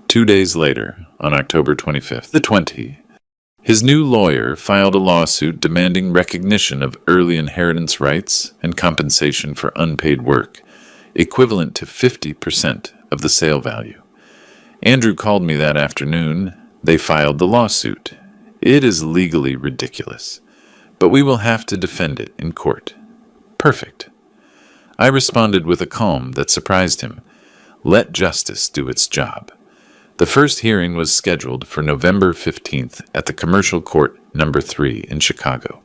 2 days later, on October 25th, the 20th, his new lawyer filed a lawsuit demanding recognition of early inheritance rights and compensation for unpaid work, equivalent to 50% of the sale value. Andrew called me that afternoon. They filed the lawsuit. It is legally ridiculous, but we will have to defend it in court. Perfect. I responded with a calm that surprised him. Let justice do its job. The first hearing was scheduled for November 15th at the Commercial Court No. 3 in Chicago.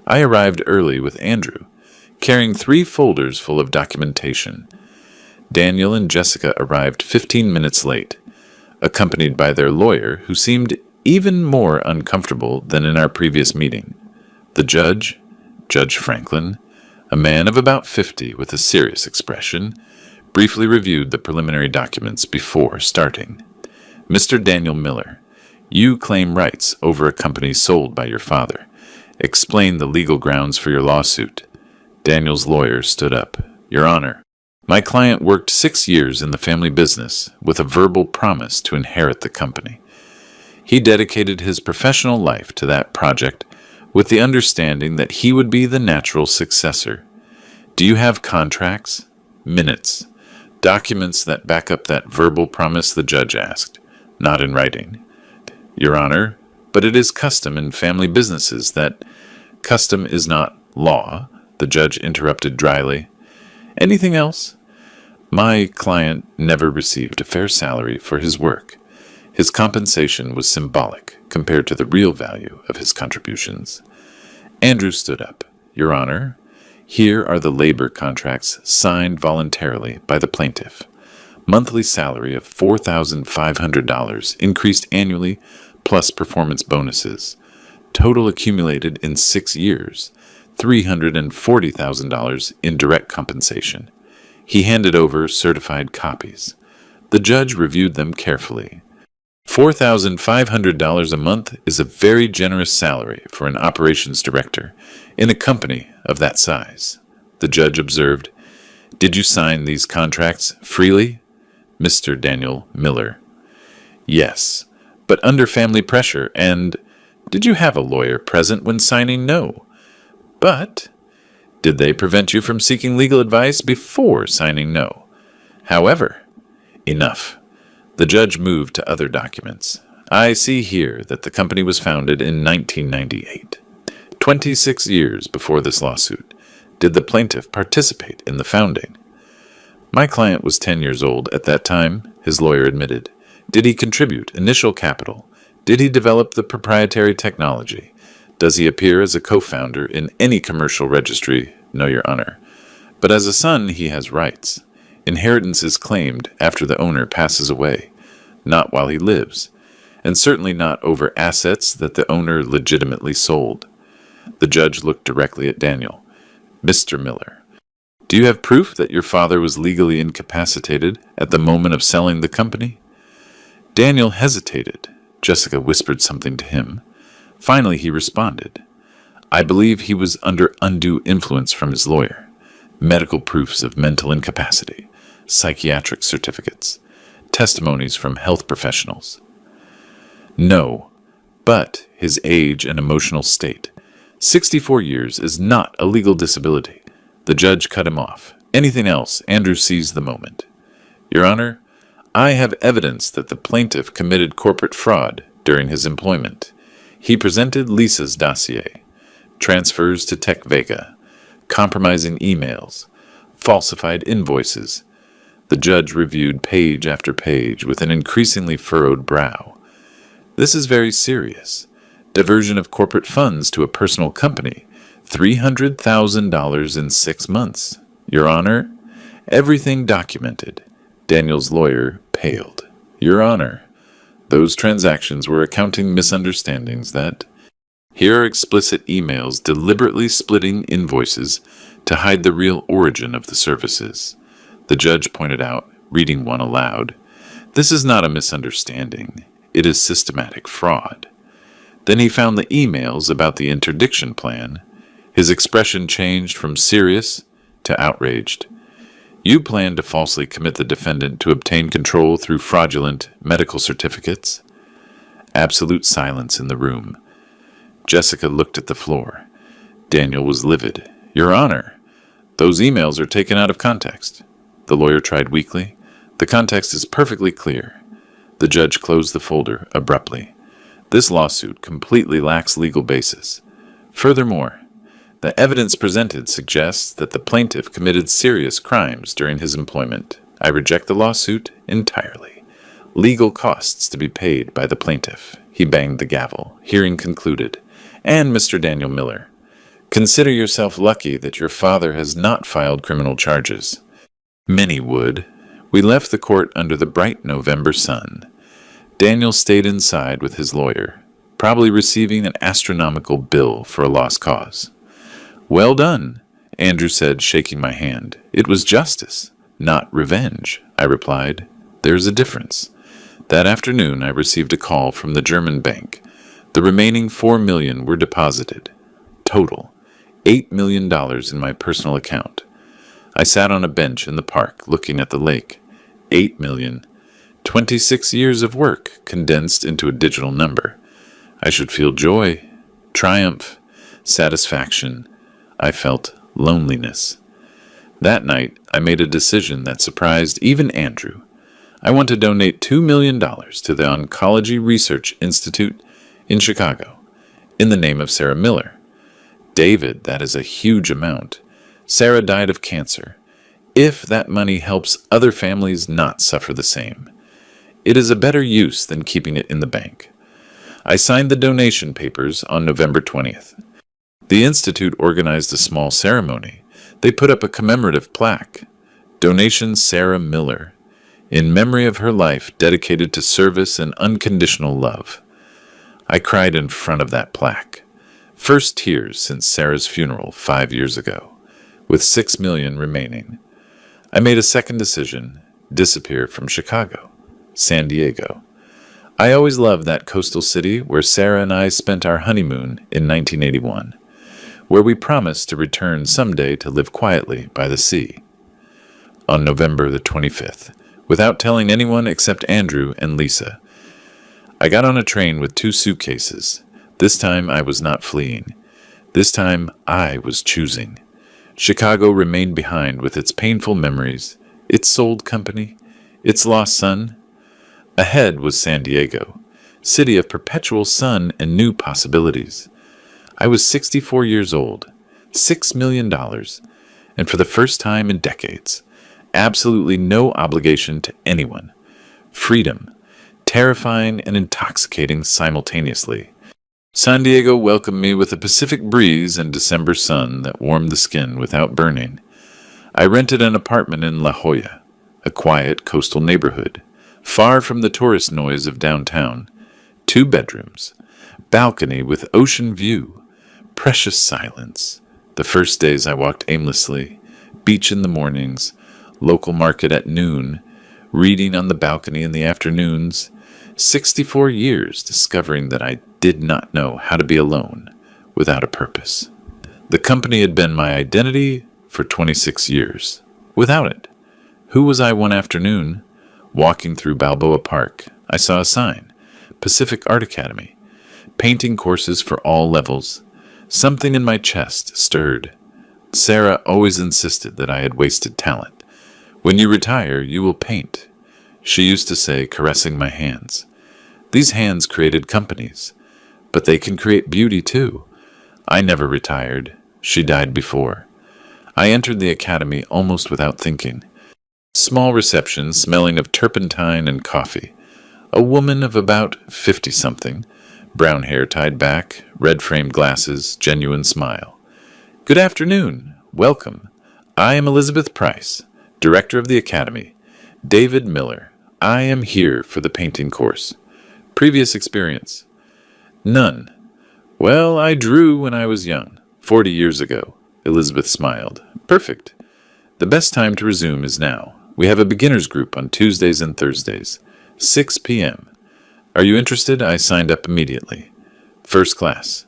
I arrived early with Andrew, carrying 3 folders full of documentation. Daniel and Jessica arrived 15 minutes late, accompanied by their lawyer, who seemed even more uncomfortable than in our previous meeting. The judge, Judge Franklin, a man of about 50 with a serious expression, briefly reviewed the preliminary documents before starting. Mr. Daniel Miller, you claim rights over a company sold by your father. Explain the legal grounds for your lawsuit. Daniel's lawyer stood up. Your Honor, my client worked 6 years in the family business with a verbal promise to inherit the company. He dedicated his professional life to that project with the understanding that he would be the natural successor. Do you have contracts, minutes, documents that back up that verbal promise? The judge asked. Not in writing. Your Honor, but it is custom in family businesses that custom is not law, the judge interrupted dryly. Anything else? My client never received a fair salary for his work. His compensation was symbolic compared to the real value of his contributions. Andrew stood up. Your Honor, here are the labor contracts signed voluntarily by the plaintiff. Monthly salary of $4,500 increased annually plus performance bonuses. Total accumulated in 6 years, $340,000 in direct compensation. He handed over certified copies. The judge reviewed them carefully. $4,500 a month is a very generous salary for an operations director in a company of that size. The judge observed. Did you sign these contracts freely? Mr. Daniel Miller. Yes, but under family pressure. And did you have a lawyer present when signing? No. But did they prevent you from seeking legal advice before signing? No. However, enough. The judge moved to other documents. I see here that the company was founded in 1998. 26 years before this lawsuit. Did the plaintiff participate in the founding? My client was 10 years old at that time, his lawyer admitted. Did he contribute initial capital? Did he develop the proprietary technology? Does he appear as a co-founder in any commercial registry? No, Your Honor. But as a son, he has rights. Inheritance is claimed after the owner passes away, not while he lives, and certainly not over assets that the owner legitimately sold. The judge looked directly at Daniel. Mr. Miller, do you have proof that your father was legally incapacitated at the moment of selling the company? Daniel hesitated. Jessica whispered something to him. Finally, he responded. I believe he was under undue influence from his lawyer. Medical proofs of mental incapacity, psychiatric certificates, testimonies from health professionals. No, but his age and emotional state. 64 years is not a legal disability. The judge cut him off. Anything else? Andrew seized the moment. Your Honor, I have evidence that the plaintiff committed corporate fraud during his employment. He presented Lisa's dossier, transfers to Tech Vega, compromising emails, falsified invoices. The judge reviewed page after page with an increasingly furrowed brow. This is very serious. Diversion of corporate funds to a personal company. $300,000 in 6 months. Your Honor, everything documented. Daniel's lawyer paled. Your Honor, those transactions were accounting misunderstandings that... Here are explicit emails deliberately splitting invoices to hide the real origin of the services. The judge pointed out, reading one aloud. This is not a misunderstanding. It is systematic fraud. Then he found the emails about the interdiction plan. His expression changed from serious to outraged. You plan to falsely commit the defendant to obtain control through fraudulent medical certificates? Absolute silence in the room. Jessica looked at the floor. Daniel was livid. Your Honor, those emails are taken out of context. The lawyer tried weakly. The context is perfectly clear. The judge closed the folder abruptly. This lawsuit completely lacks legal basis. Furthermore, the evidence presented suggests that the plaintiff committed serious crimes during his employment. I reject the lawsuit entirely. Legal costs to be paid by the plaintiff. He banged the gavel. Hearing concluded. And Mr. Daniel Miller, consider yourself lucky that your father has not filed criminal charges. Many would. We left the court under the bright November sun. Daniel stayed inside with his lawyer, probably receiving an astronomical bill for a lost cause. Well done, Andrew said, shaking my hand. It was justice. Not revenge, I replied. There's a difference. That afternoon, I received a call from the German bank. The remaining $4 million were deposited. Total, $8 million in my personal account. I sat on a bench in the park looking at the lake. 8 million. 26 years of work condensed into a digital number. I should feel joy, triumph, satisfaction. I felt loneliness. That night, I made a decision that surprised even Andrew. I want to donate $2 million to the Oncology Research Institute in Chicago, in the name of Sarah Miller. David, that is a huge amount. Sarah died of cancer. If that money helps other families not suffer the same, it is a better use than keeping it in the bank. I signed the donation papers on November 20th. The Institute organized a small ceremony. They put up a commemorative plaque, Donation Sarah Miller, in memory of her life dedicated to service and unconditional love. I cried in front of that plaque. First tears since Sarah's funeral 5 years ago, with $6 million remaining. I made a second decision, disappear from Chicago, San Diego. I always loved that coastal city where Sarah and I spent our honeymoon in 1981, where we promised to return someday to live quietly by the sea. On November the 25th, without telling anyone except Andrew and Lisa, I got on a train with 2 suitcases. This time I was not fleeing. This time I was choosing. Chicago remained behind with its painful memories, its sold company, its lost son. Ahead was San Diego, city of perpetual sun and new possibilities. I was 64 years old, $6 million, and for the first time in decades, absolutely no obligation to anyone. Freedom, terrifying and intoxicating simultaneously. San Diego welcomed me with a Pacific breeze and December sun that warmed the skin without burning. I rented an apartment in La Jolla, a quiet coastal neighborhood, far from the tourist noise of downtown. 2 bedrooms, balcony with ocean view, precious silence. The first days I walked aimlessly, beach in the mornings, local market at noon, reading on the balcony in the afternoons. 64 years discovering that I did not know how to be alone without a purpose. The company had been my identity for 26 years. Without it, who was I one afternoon? Walking through Balboa Park, I saw a sign, Pacific Art Academy, painting courses for all levels. Something in my chest stirred. Sarah always insisted that I had wasted talent. When you retire, you will paint, she used to say, caressing my hands. These hands created companies, but they can create beauty too. I never retired. She died before. I entered the academy almost without thinking. Small reception smelling of turpentine and coffee. A woman of about 50-something, brown hair tied back, red-framed glasses, genuine smile. Good afternoon. Welcome. I am Elizabeth Price, director of the academy. David Miller. I am here for the painting course. Previous experience? None. Well, I drew when I was young, 40 years ago. Elizabeth smiled. Perfect. The best time to resume is now. We have a beginners group on Tuesdays and Thursdays, 6 p.m. Are you interested? I signed up immediately. First class.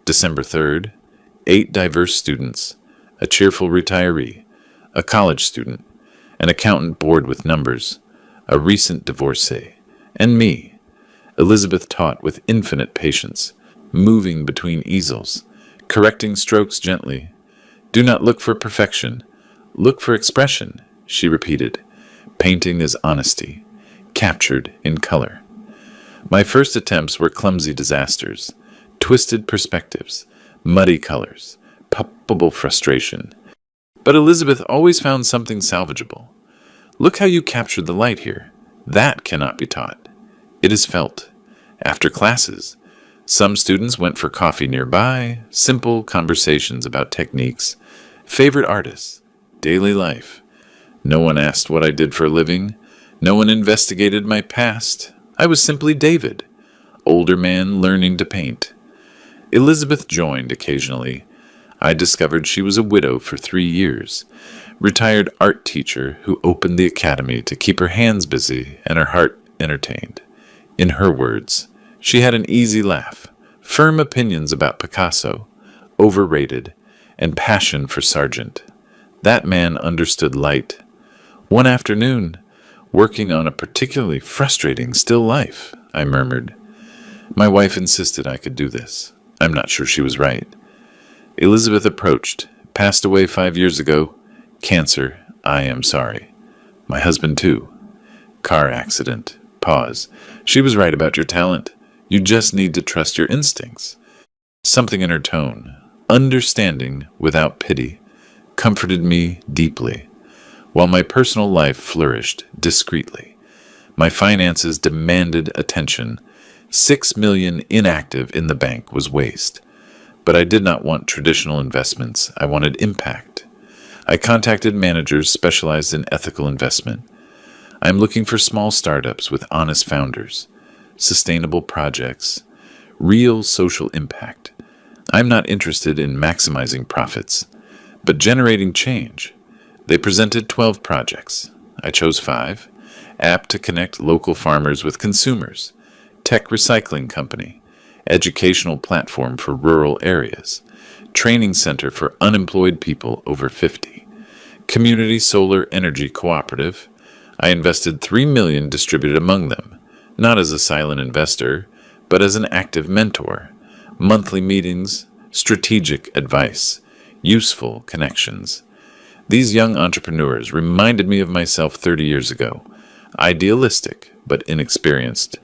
December 3rd. 8 diverse students, a cheerful retiree, a college student, an accountant bored with numbers, a recent divorcee, and me. Elizabeth taught with infinite patience, moving between easels, correcting strokes gently. Do not look for perfection. Look for expression, she repeated. Painting is honesty, captured in color. My first attempts were clumsy disasters, twisted perspectives, muddy colors, palpable frustration. But Elizabeth always found something salvageable. Look how you captured the light here. That cannot be taught. It is felt. After classes, some students went for coffee nearby, simple conversations about techniques, favorite artists, daily life. No one asked what I did for a living. No one investigated my past. I was simply David, older man learning to paint. Elizabeth joined occasionally. I discovered she was a widow for 3 years. retired art teacher who opened the academy to keep her hands busy and her heart entertained. In her words, she had an easy laugh, firm opinions about Picasso, overrated, and passion for Sargent. That man understood light. One afternoon, working on a particularly frustrating still life, I murmured. My wife insisted I could do this. I'm not sure she was right. Elizabeth approached. Passed away 5 years ago. Cancer. I am sorry. My husband, too. Car accident. Pause. She was right about your talent. You just need to trust your instincts. Something in her tone, understanding without pity, comforted me deeply. While my personal life flourished discreetly, my finances demanded attention. 6 million inactive in the bank was waste. But I did not want traditional investments. I wanted impact. I contacted managers specialized in ethical investment. I am looking for small startups with honest founders, sustainable projects, real social impact. I'm not interested in maximizing profits, but generating change. They presented 12 projects. I chose 5. App to connect local farmers with consumers. Tech recycling company. Educational platform for rural areas. Training center for unemployed people over 50. Community solar energy cooperative. I invested $3 million distributed among them, not as a silent investor, but as an active mentor. Monthly meetings, strategic advice, useful connections. These young entrepreneurs reminded me of myself 30 years ago. Idealistic, but inexperienced.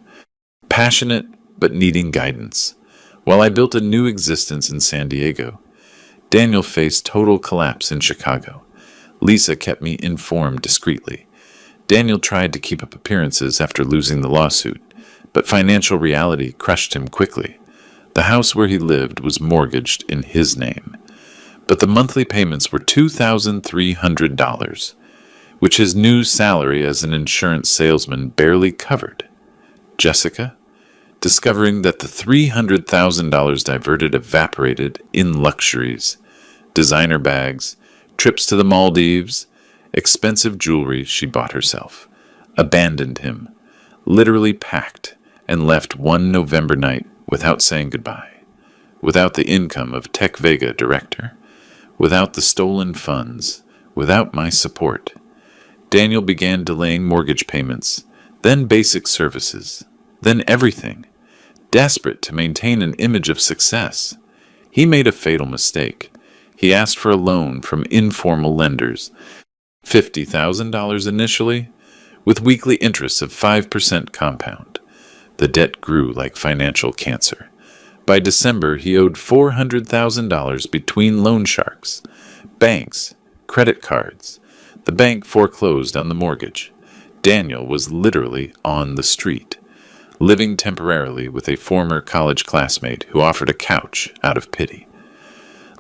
Passionate, but needing guidance. While I built a new existence in San Diego, Daniel faced total collapse in Chicago. Lisa kept me informed discreetly. Daniel tried to keep up appearances after losing the lawsuit, but financial reality crushed him quickly. The house where he lived was mortgaged in his name, but the monthly payments were $2,300, which his new salary as an insurance salesman barely covered. Jessica, discovering that the $300,000 diverted evaporated in luxuries, designer bags, trips to the Maldives, expensive jewelry she bought herself, abandoned him, literally packed, and left one November night without saying goodbye, without the income of Tech Vega director, without the stolen funds, without my support. Daniel began delaying mortgage payments, then basic services, then everything, desperate to maintain an image of success. He made a fatal mistake. He asked for a loan from informal lenders, $50,000 initially, with weekly interest of 5% compound. The debt grew like financial cancer. By December, he owed $400,000 between loan sharks, banks, credit cards. The bank foreclosed on the mortgage. Daniel was literally on the street, living temporarily with a former college classmate who offered a couch out of pity.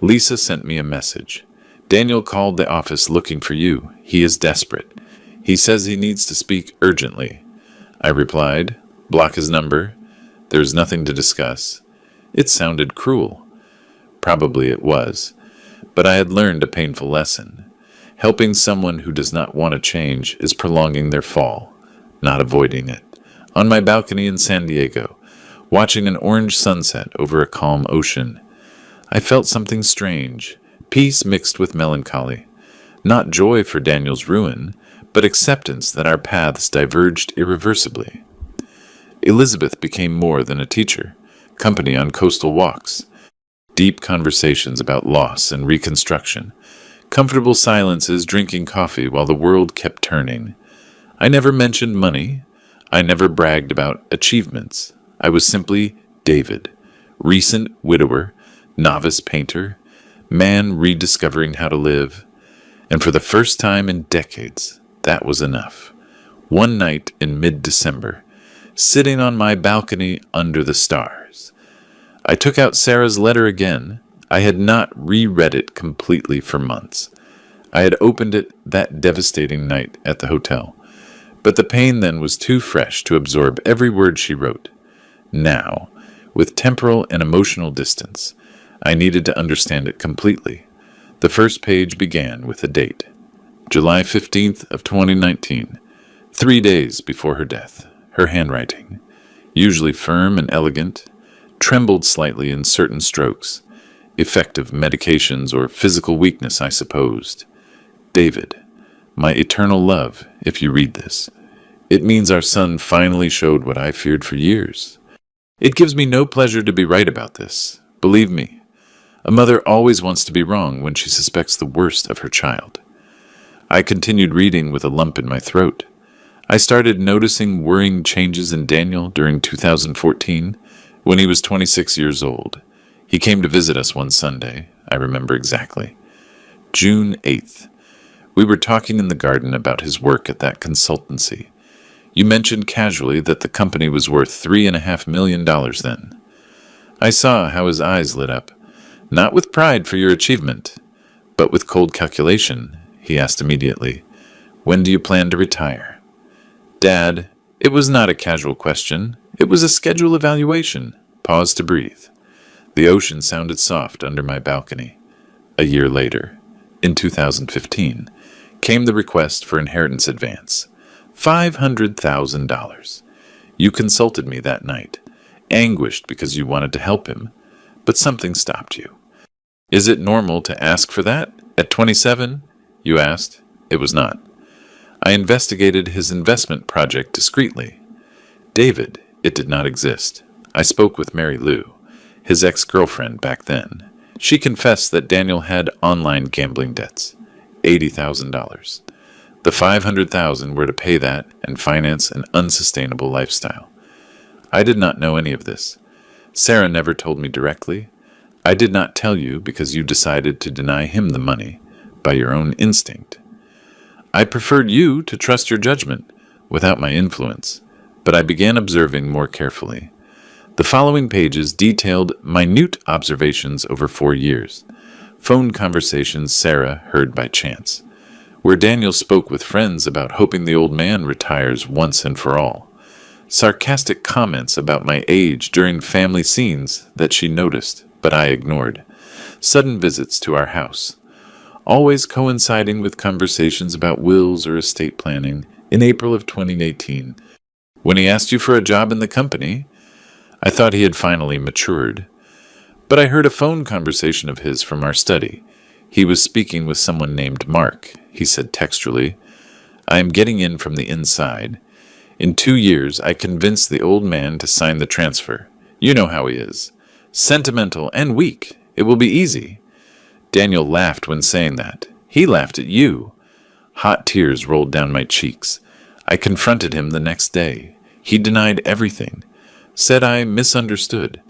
Lisa sent me a message. Daniel called the office looking for you. He is desperate. He says he needs to speak urgently. I replied, block his number. There is nothing to discuss. It sounded cruel. Probably it was. But I had learned a painful lesson. Helping someone who does not want to change is prolonging their fall, not avoiding it. On my balcony in San Diego, watching an orange sunset over a calm ocean, I felt something strange, peace mixed with melancholy. Not joy for Daniel's ruin, but acceptance that our paths diverged irreversibly. Elizabeth became more than a teacher, company on coastal walks, deep conversations about loss and reconstruction, comfortable silences drinking coffee while the world kept turning. I never mentioned money. I never bragged about achievements. I was simply David, recent widower, novice painter, man rediscovering how to live. And for the first time in decades, that was enough. One night in mid-December, sitting on my balcony under the stars, I took out Sarah's letter again. I had not reread it completely for months. I had opened it that devastating night at the hotel, but the pain then was too fresh to absorb every word she wrote. Now, with temporal and emotional distance, I needed to understand it completely. The first page began with a date, July 15th of 2019, 3 days before her death. Her handwriting, usually firm and elegant, trembled slightly in certain strokes. Effect of medications or physical weakness, I supposed. David, my eternal love, if you read this. It means our son finally showed what I feared for years. It gives me no pleasure to be right about this. Believe me, a mother always wants to be wrong when she suspects the worst of her child. I continued reading with a lump in my throat. I started noticing worrying changes in Daniel during 2014, when he was 26 years old. He came to visit us one Sunday, I remember exactly. June 8th. We were talking in the garden about his work at that consultancy. You mentioned casually that the company was worth $3.5 million then. I saw how his eyes lit up, not with pride for your achievement, but with cold calculation. He asked immediately, "When do you plan to retire?" "Dad," it was not a casual question. It was a schedule evaluation. Pause to breathe. The ocean sounded soft under my balcony. A year later, in 2015, came the request for inheritance advance. $500,000. You consulted me that night, anguished because you wanted to help him, but something stopped you. "Is it normal to ask for that? At 27? You asked. It was not. I investigated his investment project discreetly. David, it did not exist. I spoke with Mary Lou, his ex-girlfriend back then. She confessed that Daniel had online gambling debts, $80,000. The $500,000 were to pay that and finance an unsustainable lifestyle. I did not know any of this. Sarah never told me directly. I did not tell you because you decided to deny him the money by your own instinct. I preferred you to trust your judgment without my influence, but I began observing more carefully. The following pages detailed minute observations over 4 years. Phone conversations Sarah heard by chance, where Daniel spoke with friends about hoping the old man retires once and for all. Sarcastic comments about my age during family scenes that she noticed, but I ignored. Sudden visits to our house, always coinciding with conversations about wills or estate planning. In April of 2018, when he asked you for a job in the company, I thought he had finally matured. But I heard a phone conversation of his from our study. He was speaking with someone named Mark. He said textually, "I am getting in from the inside. In 2 years, I convinced the old man to sign the transfer. You know how he is. Sentimental and weak. It will be easy." Daniel laughed when saying that. He laughed at you. Hot tears rolled down my cheeks. I confronted him the next day. He denied everything, said I misunderstood,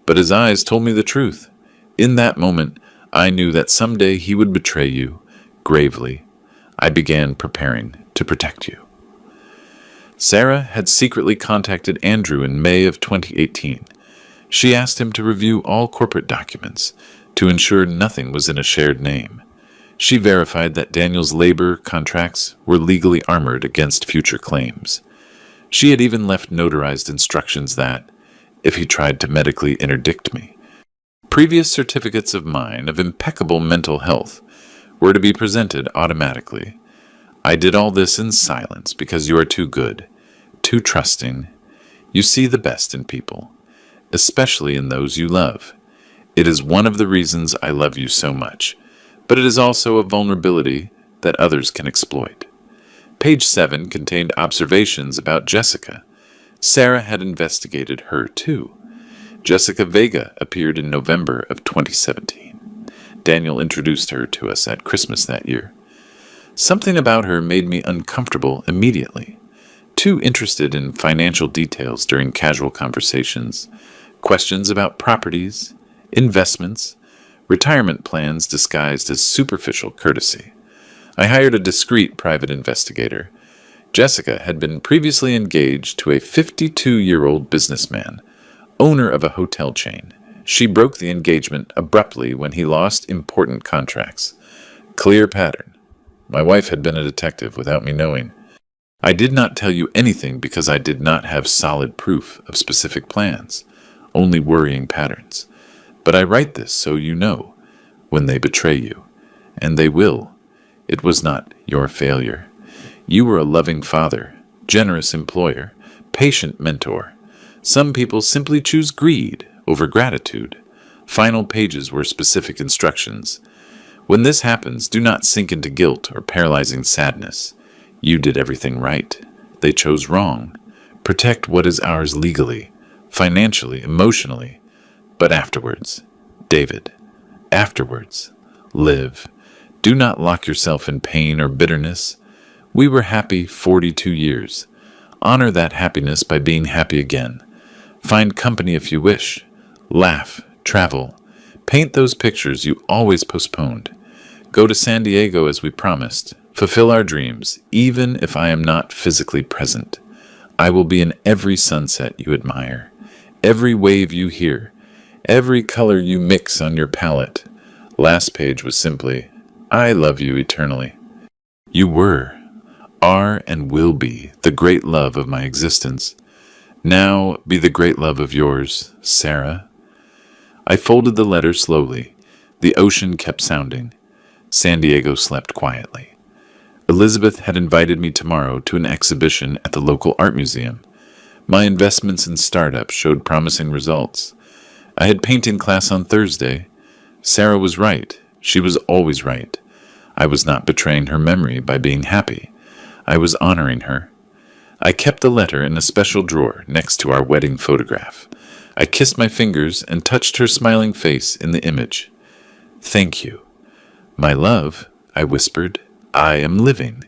but his eyes told me the truth. In that moment, I knew that someday he would betray you, gravely. I began preparing to protect you. Sarah had secretly contacted Andrew in May of 2018. She asked him to review all corporate documents to ensure nothing was in a shared name. She verified that Daniel's labor contracts were legally armored against future claims. She had even left notarized instructions that, if he tried to medically interdict me, previous certificates of mine of impeccable mental health were to be presented automatically. I did all this in silence because you are too good, too trusting. You see the best in people, especially in those you love. It is one of the reasons I love you so much, but it is also a vulnerability that others can exploit. Page 7 contained observations about Jessica. Sarah had investigated her too. Jessica Vega appeared in November of 2017. Daniel introduced her to us at Christmas that year. Something about her made me uncomfortable immediately. Too interested in financial details during casual conversations, questions about properties, investments, retirement plans disguised as superficial courtesy. I hired a discreet private investigator. Jessica had been previously engaged to a 52-year-old businessman, owner of a hotel chain. She broke the engagement abruptly when he lost important contracts. Clear pattern. My wife had been a detective without me knowing. I did not tell you anything because I did not have solid proof of specific plans, only worrying patterns. But I write this so you know, when they betray you, and they will, It was not your failure. You were a loving father, generous employer, patient mentor. Some people simply choose greed over gratitude. Final pages were specific instructions. When this happens, do not sink into guilt or paralyzing sadness. You did everything right. They chose wrong. Protect what is ours legally, financially, emotionally. But afterwards, David, afterwards, live. Do not lock yourself in pain or bitterness. We were happy 42 years. Honor that happiness by being happy again. Find company if you wish. Laugh, travel. Paint those pictures you always postponed. Go to San Diego as we promised. Fulfill our dreams, even if I am not physically present. I will be in every sunset you admire, every wave you hear, every color you mix on your palette. Last page was simply, I love you eternally. You were, are, and will be the great love of my existence. Now be the great love of yours, Sarah. I folded the letter slowly. The ocean kept sounding. San Diego slept quietly. Elizabeth had invited me tomorrow to an exhibition at the local art museum. My investments in startups showed promising results. I had painting class on Thursday. Sarah was right. She was always right. I was not betraying her memory by being happy. I was honoring her. I kept the letter in a special drawer next to our wedding photograph. I kissed my fingers and touched her smiling face in the image. Thank you. My love, I whispered. I am living.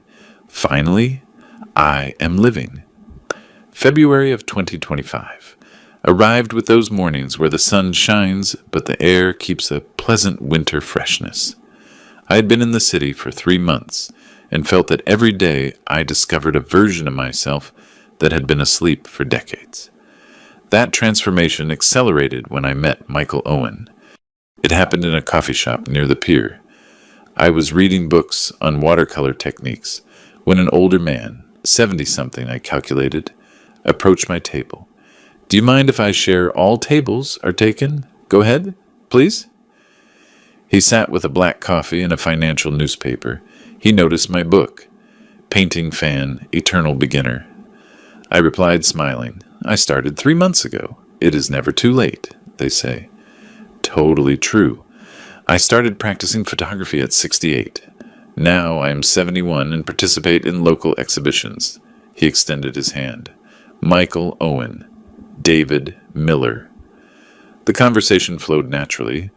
Finally, I am living. February of 2025. Arrived with those mornings where the sun shines, but the air keeps a pleasant winter freshness. I had been in the city for 3 months and felt that every day I discovered a version of myself that had been asleep for decades. That transformation accelerated when I met Michael Owen. It happened in a coffee shop near the pier. I was reading books on watercolor techniques when an older man, 70-something I calculated, approached my table. Do you mind if I share all tables are taken? Go ahead, please. He sat with a black coffee and a financial newspaper. He noticed my book, Painting Fan, Eternal Beginner. I replied, smiling, I started 3 months ago. It is never too late, they say. Totally true. I started practicing photography at 68. Now I am 71 and participate in local exhibitions. He extended his hand. Michael Owen. David Miller. The conversation flowed naturally.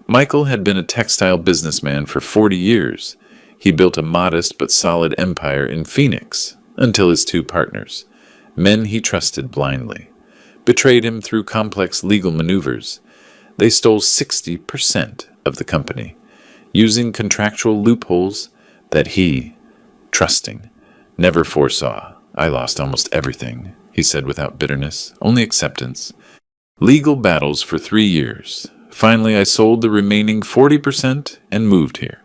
Michael had been a textile businessman for 40 years. He built a modest but solid empire in Phoenix until his 2 partners, men he trusted blindly, betrayed him through complex legal maneuvers. They stole 60% of the company, using contractual loopholes that he, trusting, never foresaw. I lost almost everything, he said without bitterness, only acceptance. Legal battles for 3 years. Finally, I sold the remaining 40% and moved here.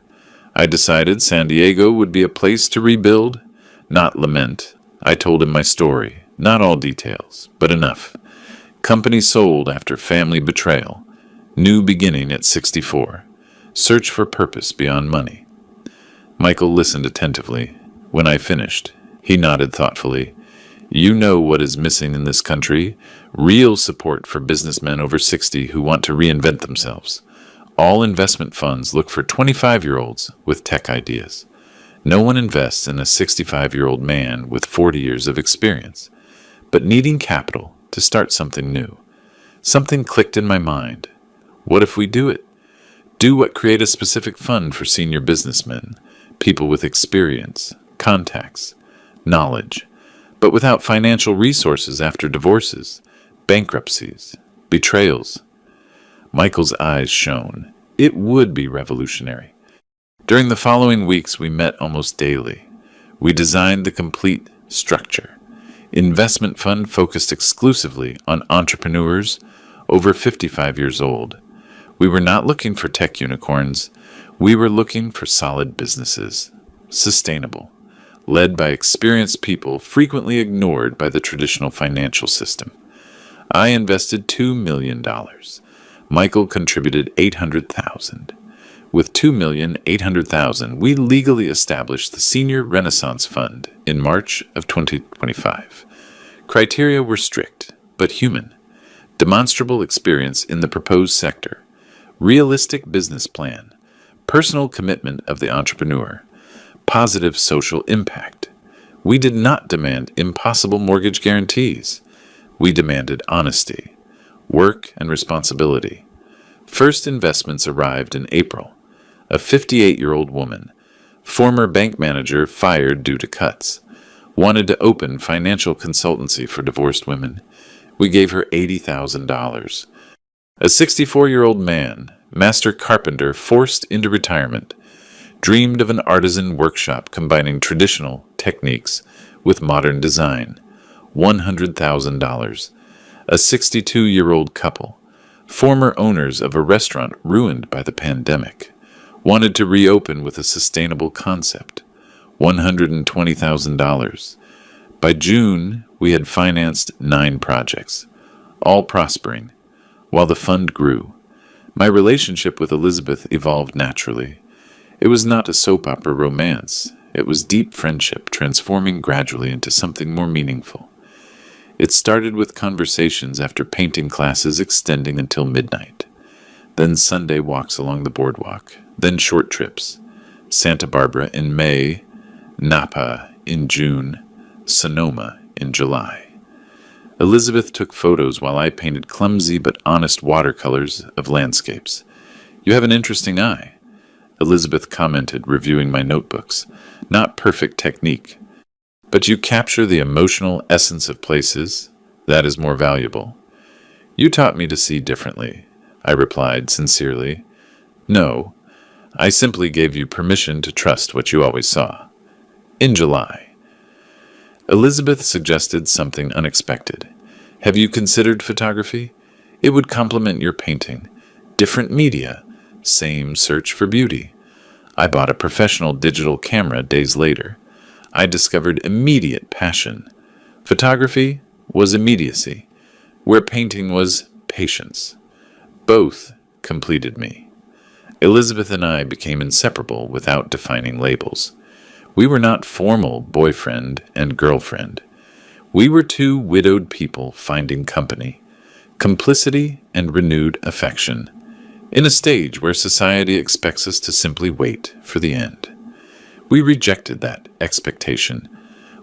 I decided San Diego would be a place to rebuild, not lament. I told him my story, not all details, but enough. Company sold after family betrayal. New beginning at 64. Search for purpose beyond money. Michael listened attentively. When I finished, he nodded thoughtfully. You know what is missing in this country? Real support for businessmen over 60 who want to reinvent themselves. All investment funds look for 25-year-olds with tech ideas. No one invests in a 65-year-old man with 40 years of experience, but needing capital to start something new. Something clicked in my mind. What if we do it? Create a specific fund for senior businessmen, people with experience, contacts, knowledge, but without financial resources after divorces, bankruptcies, betrayals. Michael's eyes shone. It would be revolutionary. During the following weeks, we met almost daily. We designed the complete structure. Investment fund focused exclusively on entrepreneurs over 55 years old. We were not looking for tech unicorns. We were looking for solid businesses, sustainable, led by experienced people frequently ignored by the traditional financial system. I invested $2 million. Michael contributed $800,000. With $2,800,000, we legally established the Senior Renaissance Fund in March of 2025. Criteria were strict, but human. Demonstrable experience in the proposed sector, realistic business plan, personal commitment of the entrepreneur, positive social impact. We did not demand impossible mortgage guarantees. We demanded honesty, work, and responsibility. First investments arrived in April. A 58-year-old woman, former bank manager fired due to cuts, wanted to open financial consultancy for divorced women. We gave her $80,000. A 64-year-old man, master carpenter forced into retirement, dreamed of an artisan workshop combining traditional techniques with modern design. $100,000. A 62-year-old couple, former owners of a restaurant ruined by the pandemic, wanted to reopen with a sustainable concept. $120,000. By June, we had financed 9 projects, all prospering, while the fund grew. My relationship with Elizabeth evolved naturally. It was not a soap opera romance. It was deep friendship, transforming gradually into something more meaningful. It started with conversations after painting classes extending until midnight. Then Sunday walks along the boardwalk. Then short trips. Santa Barbara in May, Napa in June, Sonoma in July. Elizabeth took photos while I painted clumsy but honest watercolors of landscapes. "You have an interesting eye," Elizabeth commented, reviewing my notebooks. "Not perfect technique, but you capture the emotional essence of places. That is more valuable." "You taught me to see differently," I replied sincerely. "No, I simply gave you permission to trust what you always saw." In July, Elizabeth suggested something unexpected. "Have you considered photography? It would complement your painting. Different media, same search for beauty." I bought a professional digital camera days later. I discovered immediate passion. Photography was immediacy, where painting was patience. Both completed me. Elizabeth and I became inseparable without defining labels. We were not formal boyfriend and girlfriend. We were two widowed people finding company, complicity, and renewed affection, in a stage where society expects us to simply wait for the end. We rejected that expectation.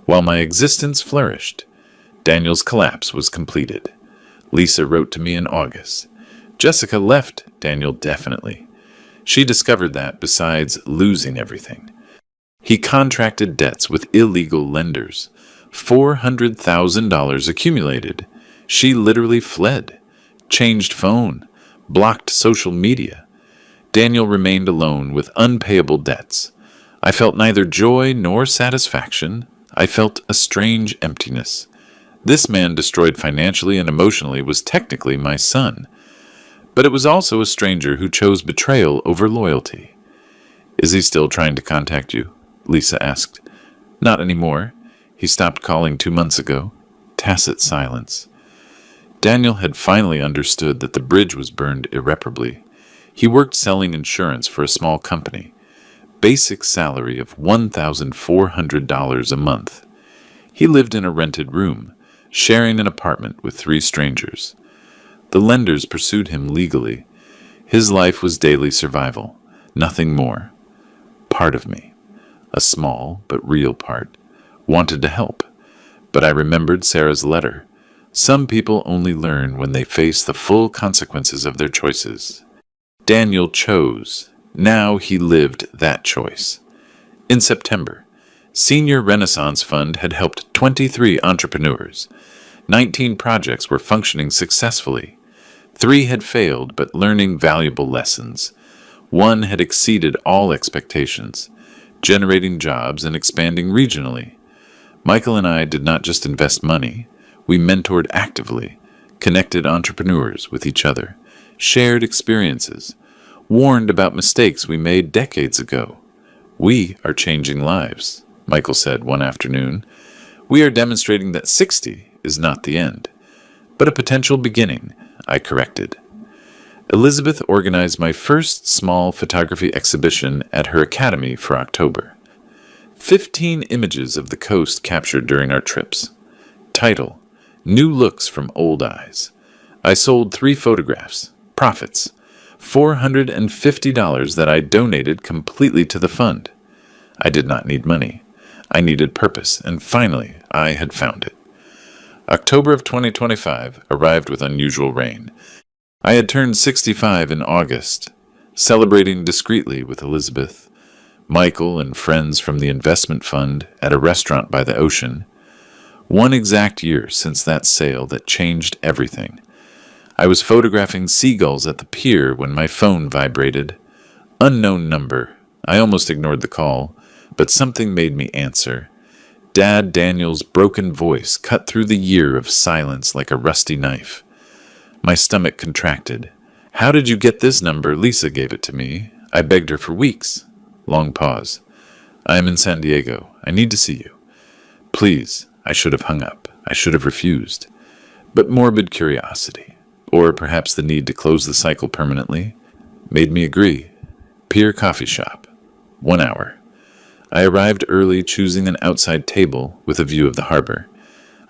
While my existence flourished, Daniel's collapse was completed. Lisa wrote to me in August. Jessica left Daniel definitely. She discovered that, besides losing everything, he contracted debts with illegal lenders. $400,000 accumulated. She literally fled, changed phone, blocked social media. Daniel remained alone with unpayable debts. I felt neither joy nor satisfaction. I felt a strange emptiness. This man, destroyed financially and emotionally, was technically my son. But it was also a stranger who chose betrayal over loyalty. "Is he still trying to contact you?" Lisa asked. "Not anymore. He stopped calling 2 months ago." Tacit silence. Daniel had finally understood that the bridge was burned irreparably. He worked selling insurance for a small company. Basic salary of $1,400 a month. He lived in a rented room, sharing an apartment with 3 strangers. The lenders pursued him legally. His life was daily survival, nothing more. Part of me, a small but real part, wanted to help. But I remembered Sarah's letter. Some people only learn when they face the full consequences of their choices. Daniel chose. Now he lived that choice. In September, Senior Renaissance Fund had helped 23 entrepreneurs. 19 projects were functioning successfully. 3 had failed, but learning valuable lessons. 1 had exceeded all expectations, generating jobs and expanding regionally. Michael and I did not just invest money. We mentored actively, connected entrepreneurs with each other, shared experiences, warned about mistakes we made decades ago. "We are changing lives," Michael said one afternoon. "We are demonstrating that 60 is not the end, but a potential beginning," I corrected. Elizabeth organized my first small photography exhibition at her academy for October. 15 images of the coast captured during our trips. Title: New Looks from Old Eyes. I sold 3 photographs. Profits: $450 that I donated completely to the fund. I did not need money. I needed purpose, and finally, I had found it. October of 2025 arrived with unusual rain. I had turned 65 in August, celebrating discreetly with Elizabeth, Michael, and friends from the investment fund at a restaurant by the ocean. 1 exact year since that sale that changed everything. I was photographing seagulls at the pier when my phone vibrated. Unknown number. I almost ignored the call, but something made me answer. Dad Daniel's broken voice cut through the year of silence like a rusty knife. My stomach contracted. How did you get this number? Lisa gave it to me. I begged her for weeks. Long pause. I am in San Diego. I need to see you. Please. I should have hung up. I should have refused. But morbid curiosity, or perhaps the need to close the cycle permanently, made me agree. Pier coffee shop. 1 hour. I arrived early, choosing an outside table with a view of the harbor.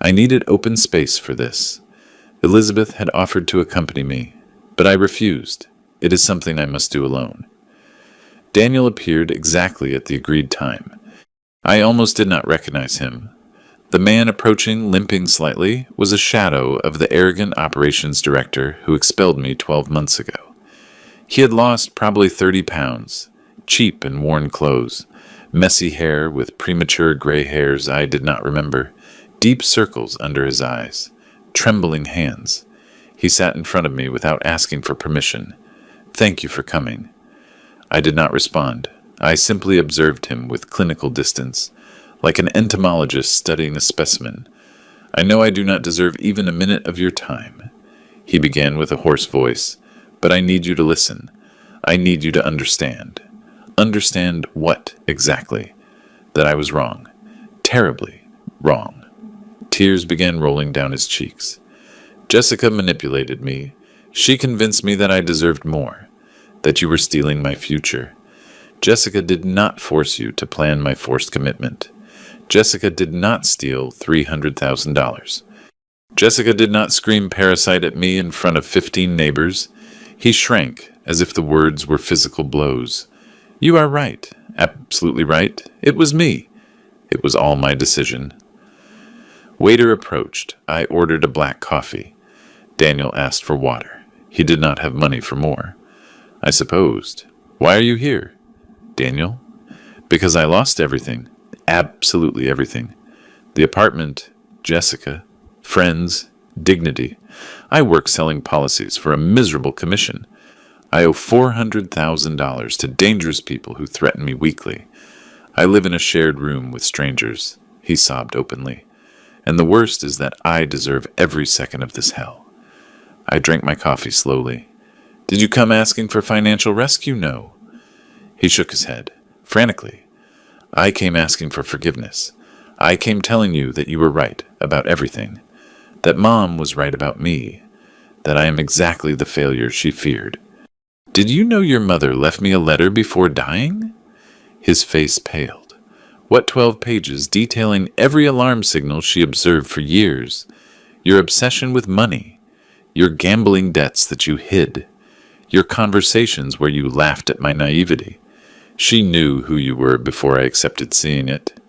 I needed open space for this. Elizabeth had offered to accompany me, but I refused. It is something I must do alone. Daniel appeared exactly at the agreed time. I almost did not recognize him. The man approaching, limping slightly, was a shadow of the arrogant operations director who expelled me 12 months ago. He had lost probably 30 pounds, cheap and worn clothes, messy hair with premature gray hairs I did not remember, deep circles under his eyes, trembling hands. He sat in front of me without asking for permission. Thank you for coming. I did not respond. I simply observed him with clinical distance, like an entomologist studying a specimen. I know I do not deserve even a minute of your time. He began with a hoarse voice, but I need you to listen. I need you to understand. Understand what exactly? That I was wrong. Terribly wrong. Tears began rolling down his cheeks. Jessica manipulated me. She convinced me that I deserved more, that you were stealing my future. Jessica did not force you to plan my forced commitment. Jessica did not steal $300,000. Jessica did not scream parasite at me in front of 15 neighbors. He shrank as if the words were physical blows. You are right, absolutely right. It was me. It was all my decision. Waiter approached. I ordered a black coffee. Daniel asked for water. He did not have money for more. I supposed. Why are you here? Daniel? Because I lost everything. Absolutely everything. The apartment, Jessica, friends, dignity. I work selling policies for a miserable commission. I owe $400,000 to dangerous people who threaten me weekly. I live in a shared room with strangers. He sobbed openly. And the worst is that I deserve every second of this hell. I drank my coffee slowly. Did you come asking for financial rescue? No. He shook his head, frantically. I came asking for forgiveness. I came telling you that you were right about everything. That Mom was right about me. That I am exactly the failure she feared. Did you know your mother left me a letter before dying? His face paled. What 12 pages detailing every alarm signal she observed for years? Your obsession with money. Your gambling debts that you hid. Your conversations where you laughed at my naivety. She knew who you were before I accepted seeing it.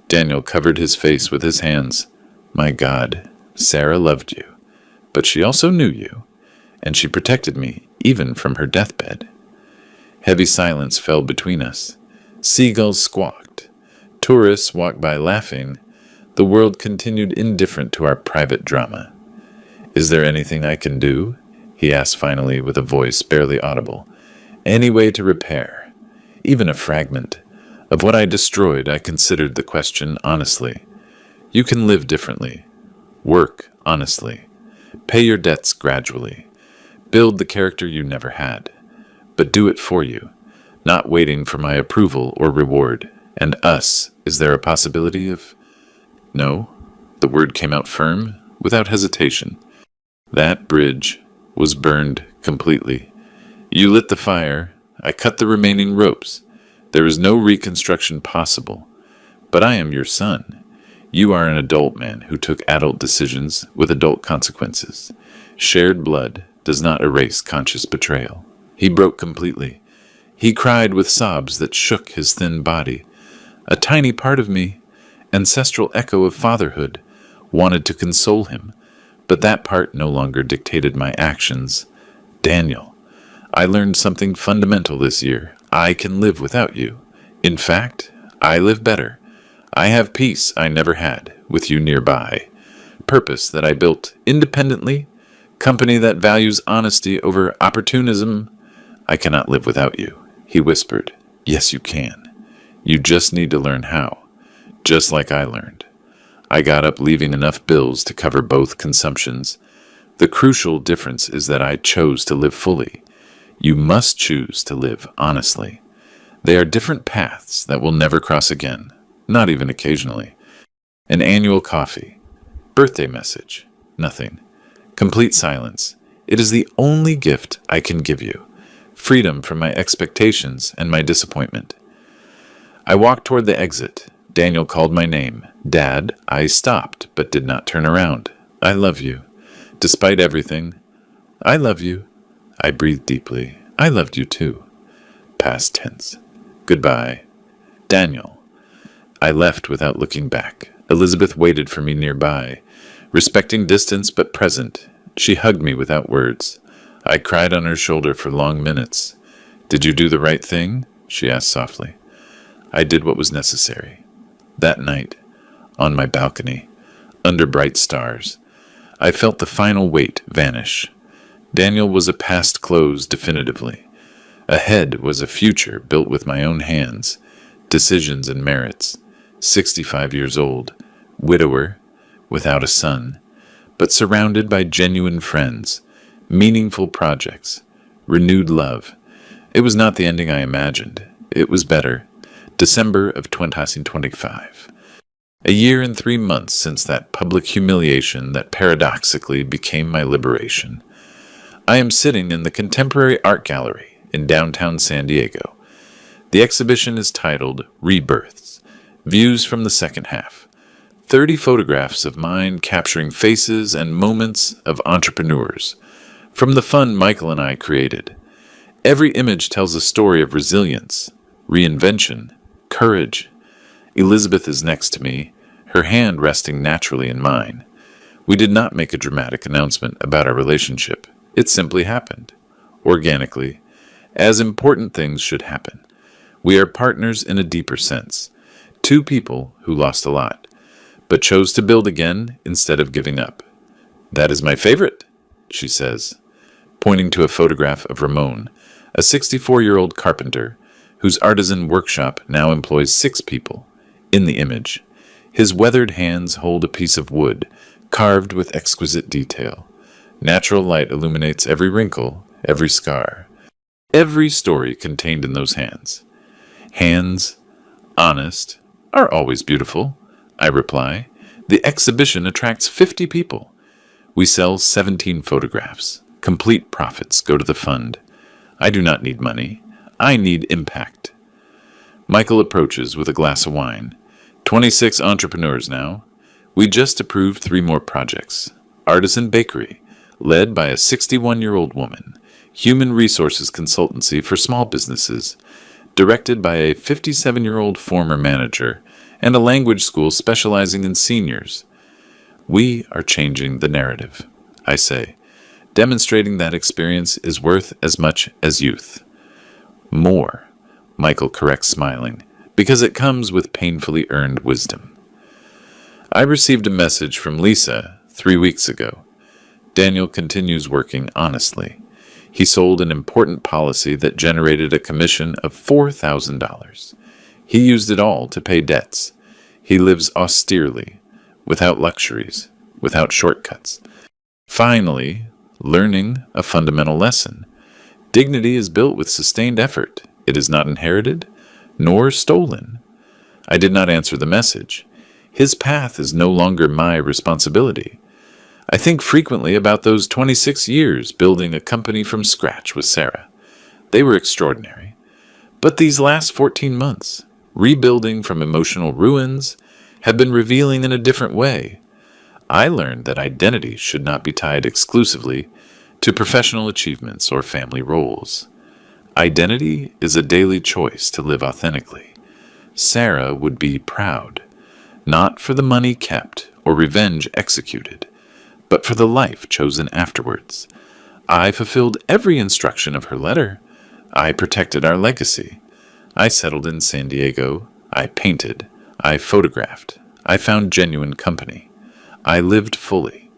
Daniel covered his face with his hands. My God, Sarah loved you, but she also knew you, and she protected me even from her deathbed. Heavy silence fell between us. Seagulls squawked. Tourists walked by laughing. The world continued indifferent to our private drama. Is there anything I can do? He asked finally with a voice barely audible. Any way to repair? Even a fragment of what I destroyed. I considered the question honestly. You can live differently. Work honestly. Pay your debts gradually. Build the character you never had. But do it for you, not waiting for my approval or reward. And us, is there a possibility of... No, the word came out firm, without hesitation. That bridge was burned completely. You lit the fire. I cut the remaining ropes. There is no reconstruction possible. But I am your son. You are an adult man who took adult decisions with adult consequences. Shared blood does not erase conscious betrayal. He broke completely. He cried with sobs that shook his thin body. A tiny part of me, ancestral echo of fatherhood, wanted to console him, but that part no longer dictated my actions. Daniel, I learned something fundamental this year. I can live without you. In fact, I live better. I have peace I never had with you nearby. Purpose that I built independently. Company that values honesty over opportunism. I cannot live without you. He whispered. Yes, you can. You just need to learn how. Just like I learned. I got up leaving enough bills to cover both consumptions. The crucial difference is that I chose to live fully. You must choose to live honestly. They are different paths that will never cross again, not even occasionally. An annual coffee. Birthday message. Nothing. Complete silence. It is the only gift I can give you. Freedom from my expectations and my disappointment. I walked toward the exit. Daniel called my name. Dad, I stopped, but did not turn around. I love you. Despite everything, I love you. I breathed deeply. I loved you too. Past tense. Goodbye. Daniel. I left without looking back. Elizabeth waited for me nearby, respecting distance but present. She hugged me without words. I cried on her shoulder for long minutes. Did you do the right thing? She asked softly. I did what was necessary. That night, on my balcony, under bright stars, I felt the final weight vanish. Daniel was a past closed definitively. Ahead was a future built with my own hands, decisions and merits. 65 years old, widower, without a son, but surrounded by genuine friends, meaningful projects, renewed love. It was not the ending I imagined. It was better. December of 2025. A year and 3 months since that public humiliation that paradoxically became my liberation. I am sitting in the Contemporary Art Gallery in downtown San Diego. The exhibition is titled Rebirths, Views from the Second Half. 30 photographs of mine capturing faces and moments of entrepreneurs, from the fun Michael and I created. Every image tells a story of resilience, reinvention, courage. Elizabeth is next to me, her hand resting naturally in mine. We did not make a dramatic announcement about our relationship. It simply happened, organically, as important things should happen. We are partners in a deeper sense. Two people who lost a lot, but chose to build again instead of giving up. That is my favorite, she says, pointing to a photograph of Ramon, a 64-year-old carpenter whose artisan workshop now employs 6 people. In the image, his weathered hands hold a piece of wood, carved with exquisite detail. Natural light illuminates every wrinkle, every scar, every story contained in those hands. Hands, honest, are always beautiful, I reply. The exhibition attracts 50 people. We sell 17 photographs. Complete profits go to the fund. I do not need money. I need impact. Michael approaches with a glass of wine. 26 entrepreneurs now. We just approved 3 more projects. Artisan Bakery, led by a 61-year-old woman. Human resources consultancy for small businesses, directed by a 57-year-old former manager, and a language school specializing in seniors. We are changing the narrative, I say, demonstrating that experience is worth as much as youth. More, Michael corrects smiling, because it comes with painfully earned wisdom. I received a message from Lisa 3 weeks ago. Daniel continues working honestly. He sold an important policy that generated a commission of $4,000. He used it all to pay debts. He lives austerely, without luxuries, without shortcuts. Finally, learning a fundamental lesson. Dignity is built with sustained effort. It is not inherited, nor stolen. I did not answer the message. His path is no longer my responsibility. I think frequently about those 26 years building a company from scratch with Sarah. They were extraordinary. But these last 14 months, rebuilding from emotional ruins, have been revealing in a different way. I learned that identity should not be tied exclusively to professional achievements or family roles. Identity is a daily choice to live authentically. Sarah would be proud, not for the money kept or revenge executed, but for the life chosen afterwards. I fulfilled every instruction of her letter. I protected our legacy. I settled in San Diego. I painted. I photographed. I found genuine company. I lived fully.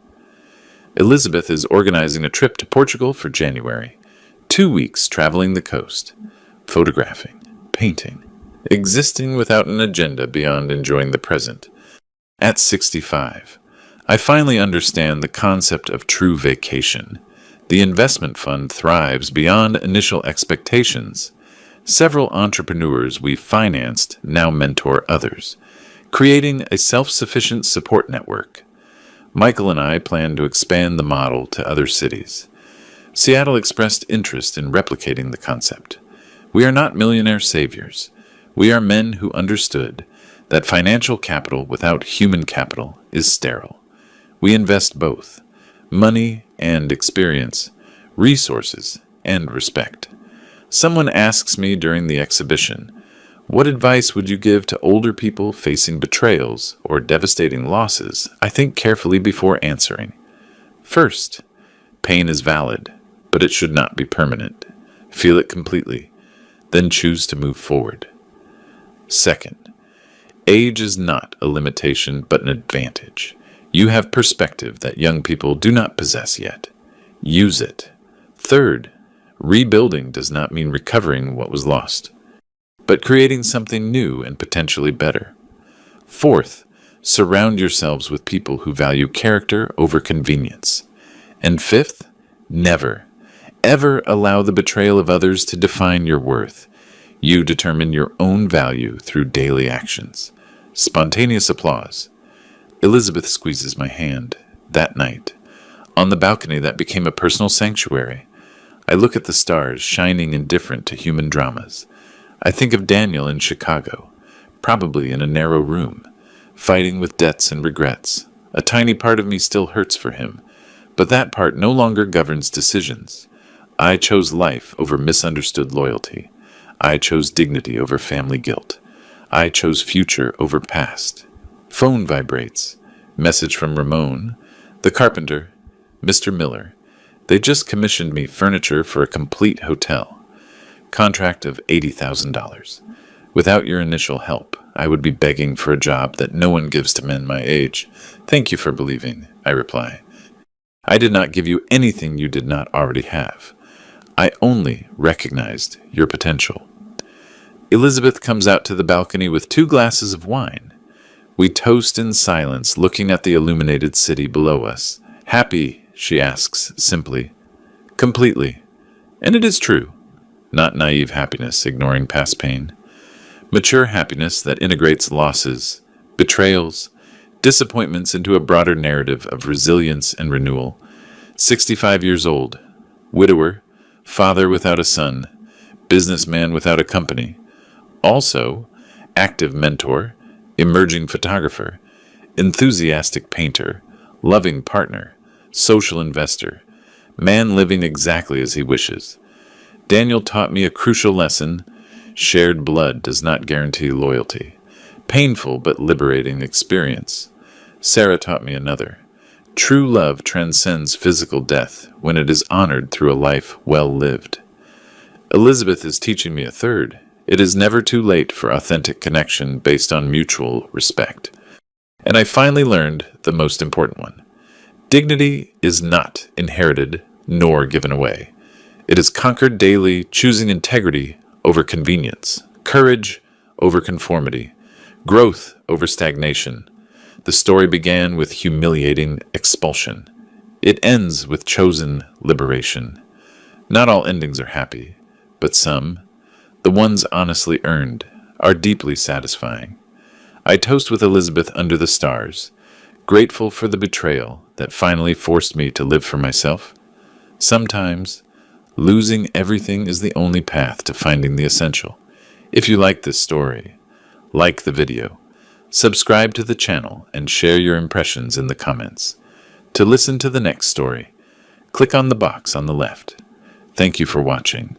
Elizabeth is organizing a trip to Portugal for January. 2 weeks traveling the coast, photographing, painting, existing without an agenda beyond enjoying the present. At 65, I finally understand the concept of true vacation. The investment fund thrives beyond initial expectations. Several entrepreneurs we financed now mentor others, creating a self-sufficient support network. Michael and I plan to expand the model to other cities. Seattle expressed interest in replicating the concept. We are not millionaire saviors. We are men who understood that financial capital without human capital is sterile. We invest both, money and experience, resources and respect. Someone asks me during the exhibition, "What advice would you give to older people facing betrayals or devastating losses?" I think carefully before answering. First, pain is valid, but it should not be permanent. Feel it completely, then choose to move forward. Second, age is not a limitation but an advantage. You have perspective that young people do not possess yet. Use it. Third, rebuilding does not mean recovering what was lost, but creating something new and potentially better. Fourth, surround yourselves with people who value character over convenience. And fifth, never, ever allow the betrayal of others to define your worth. You determine your own value through daily actions. Spontaneous applause. Elizabeth squeezes my hand. That night, on the balcony that became a personal sanctuary, I look at the stars shining indifferent to human dramas. I think of Daniel in Chicago, probably in a narrow room, fighting with debts and regrets. A tiny part of me still hurts for him, but that part no longer governs decisions. I chose life over misunderstood loyalty. I chose dignity over family guilt. I chose future over past. Phone vibrates. Message from Ramon, the carpenter, Mr. Miller. They just commissioned me furniture for a complete hotel. Contract of $80,000. Without your initial help, I would be begging for a job that no one gives to men my age. Thank you for believing, I reply. I did not give you anything you did not already have. I only recognized your potential. Elizabeth comes out to the balcony with 2 glasses of wine. We toast in silence, looking at the illuminated city below us. Happy, she asks simply. Completely. And it is true. Not naive happiness, ignoring past pain. Mature happiness that integrates losses, betrayals, disappointments into a broader narrative of resilience and renewal. 65 years old, widower, father without a son, businessman without a company. Also, active mentor, emerging photographer, enthusiastic painter, loving partner, social investor, man living exactly as he wishes. Daniel taught me a crucial lesson. Shared blood does not guarantee loyalty. Painful but liberating experience. Sarah taught me another. True love transcends physical death when it is honored through a life well lived. Elizabeth is teaching me a third. It is never too late for authentic connection based on mutual respect. And I finally learned the most important one. Dignity is not inherited nor given away. It is conquered daily, choosing integrity over convenience, courage over conformity, growth over stagnation. The story began with humiliating expulsion. It ends with chosen liberation. Not all endings are happy, but some, the ones honestly earned, are deeply satisfying. I toast with Elizabeth under the stars, grateful for the betrayal that finally forced me to live for myself. Sometimes, Losing everything is the only path to finding the essential. If you like this story, like the video, subscribe to the channel, and share your impressions in the comments. To listen to the next story, click on the box on the left. Thank you for watching.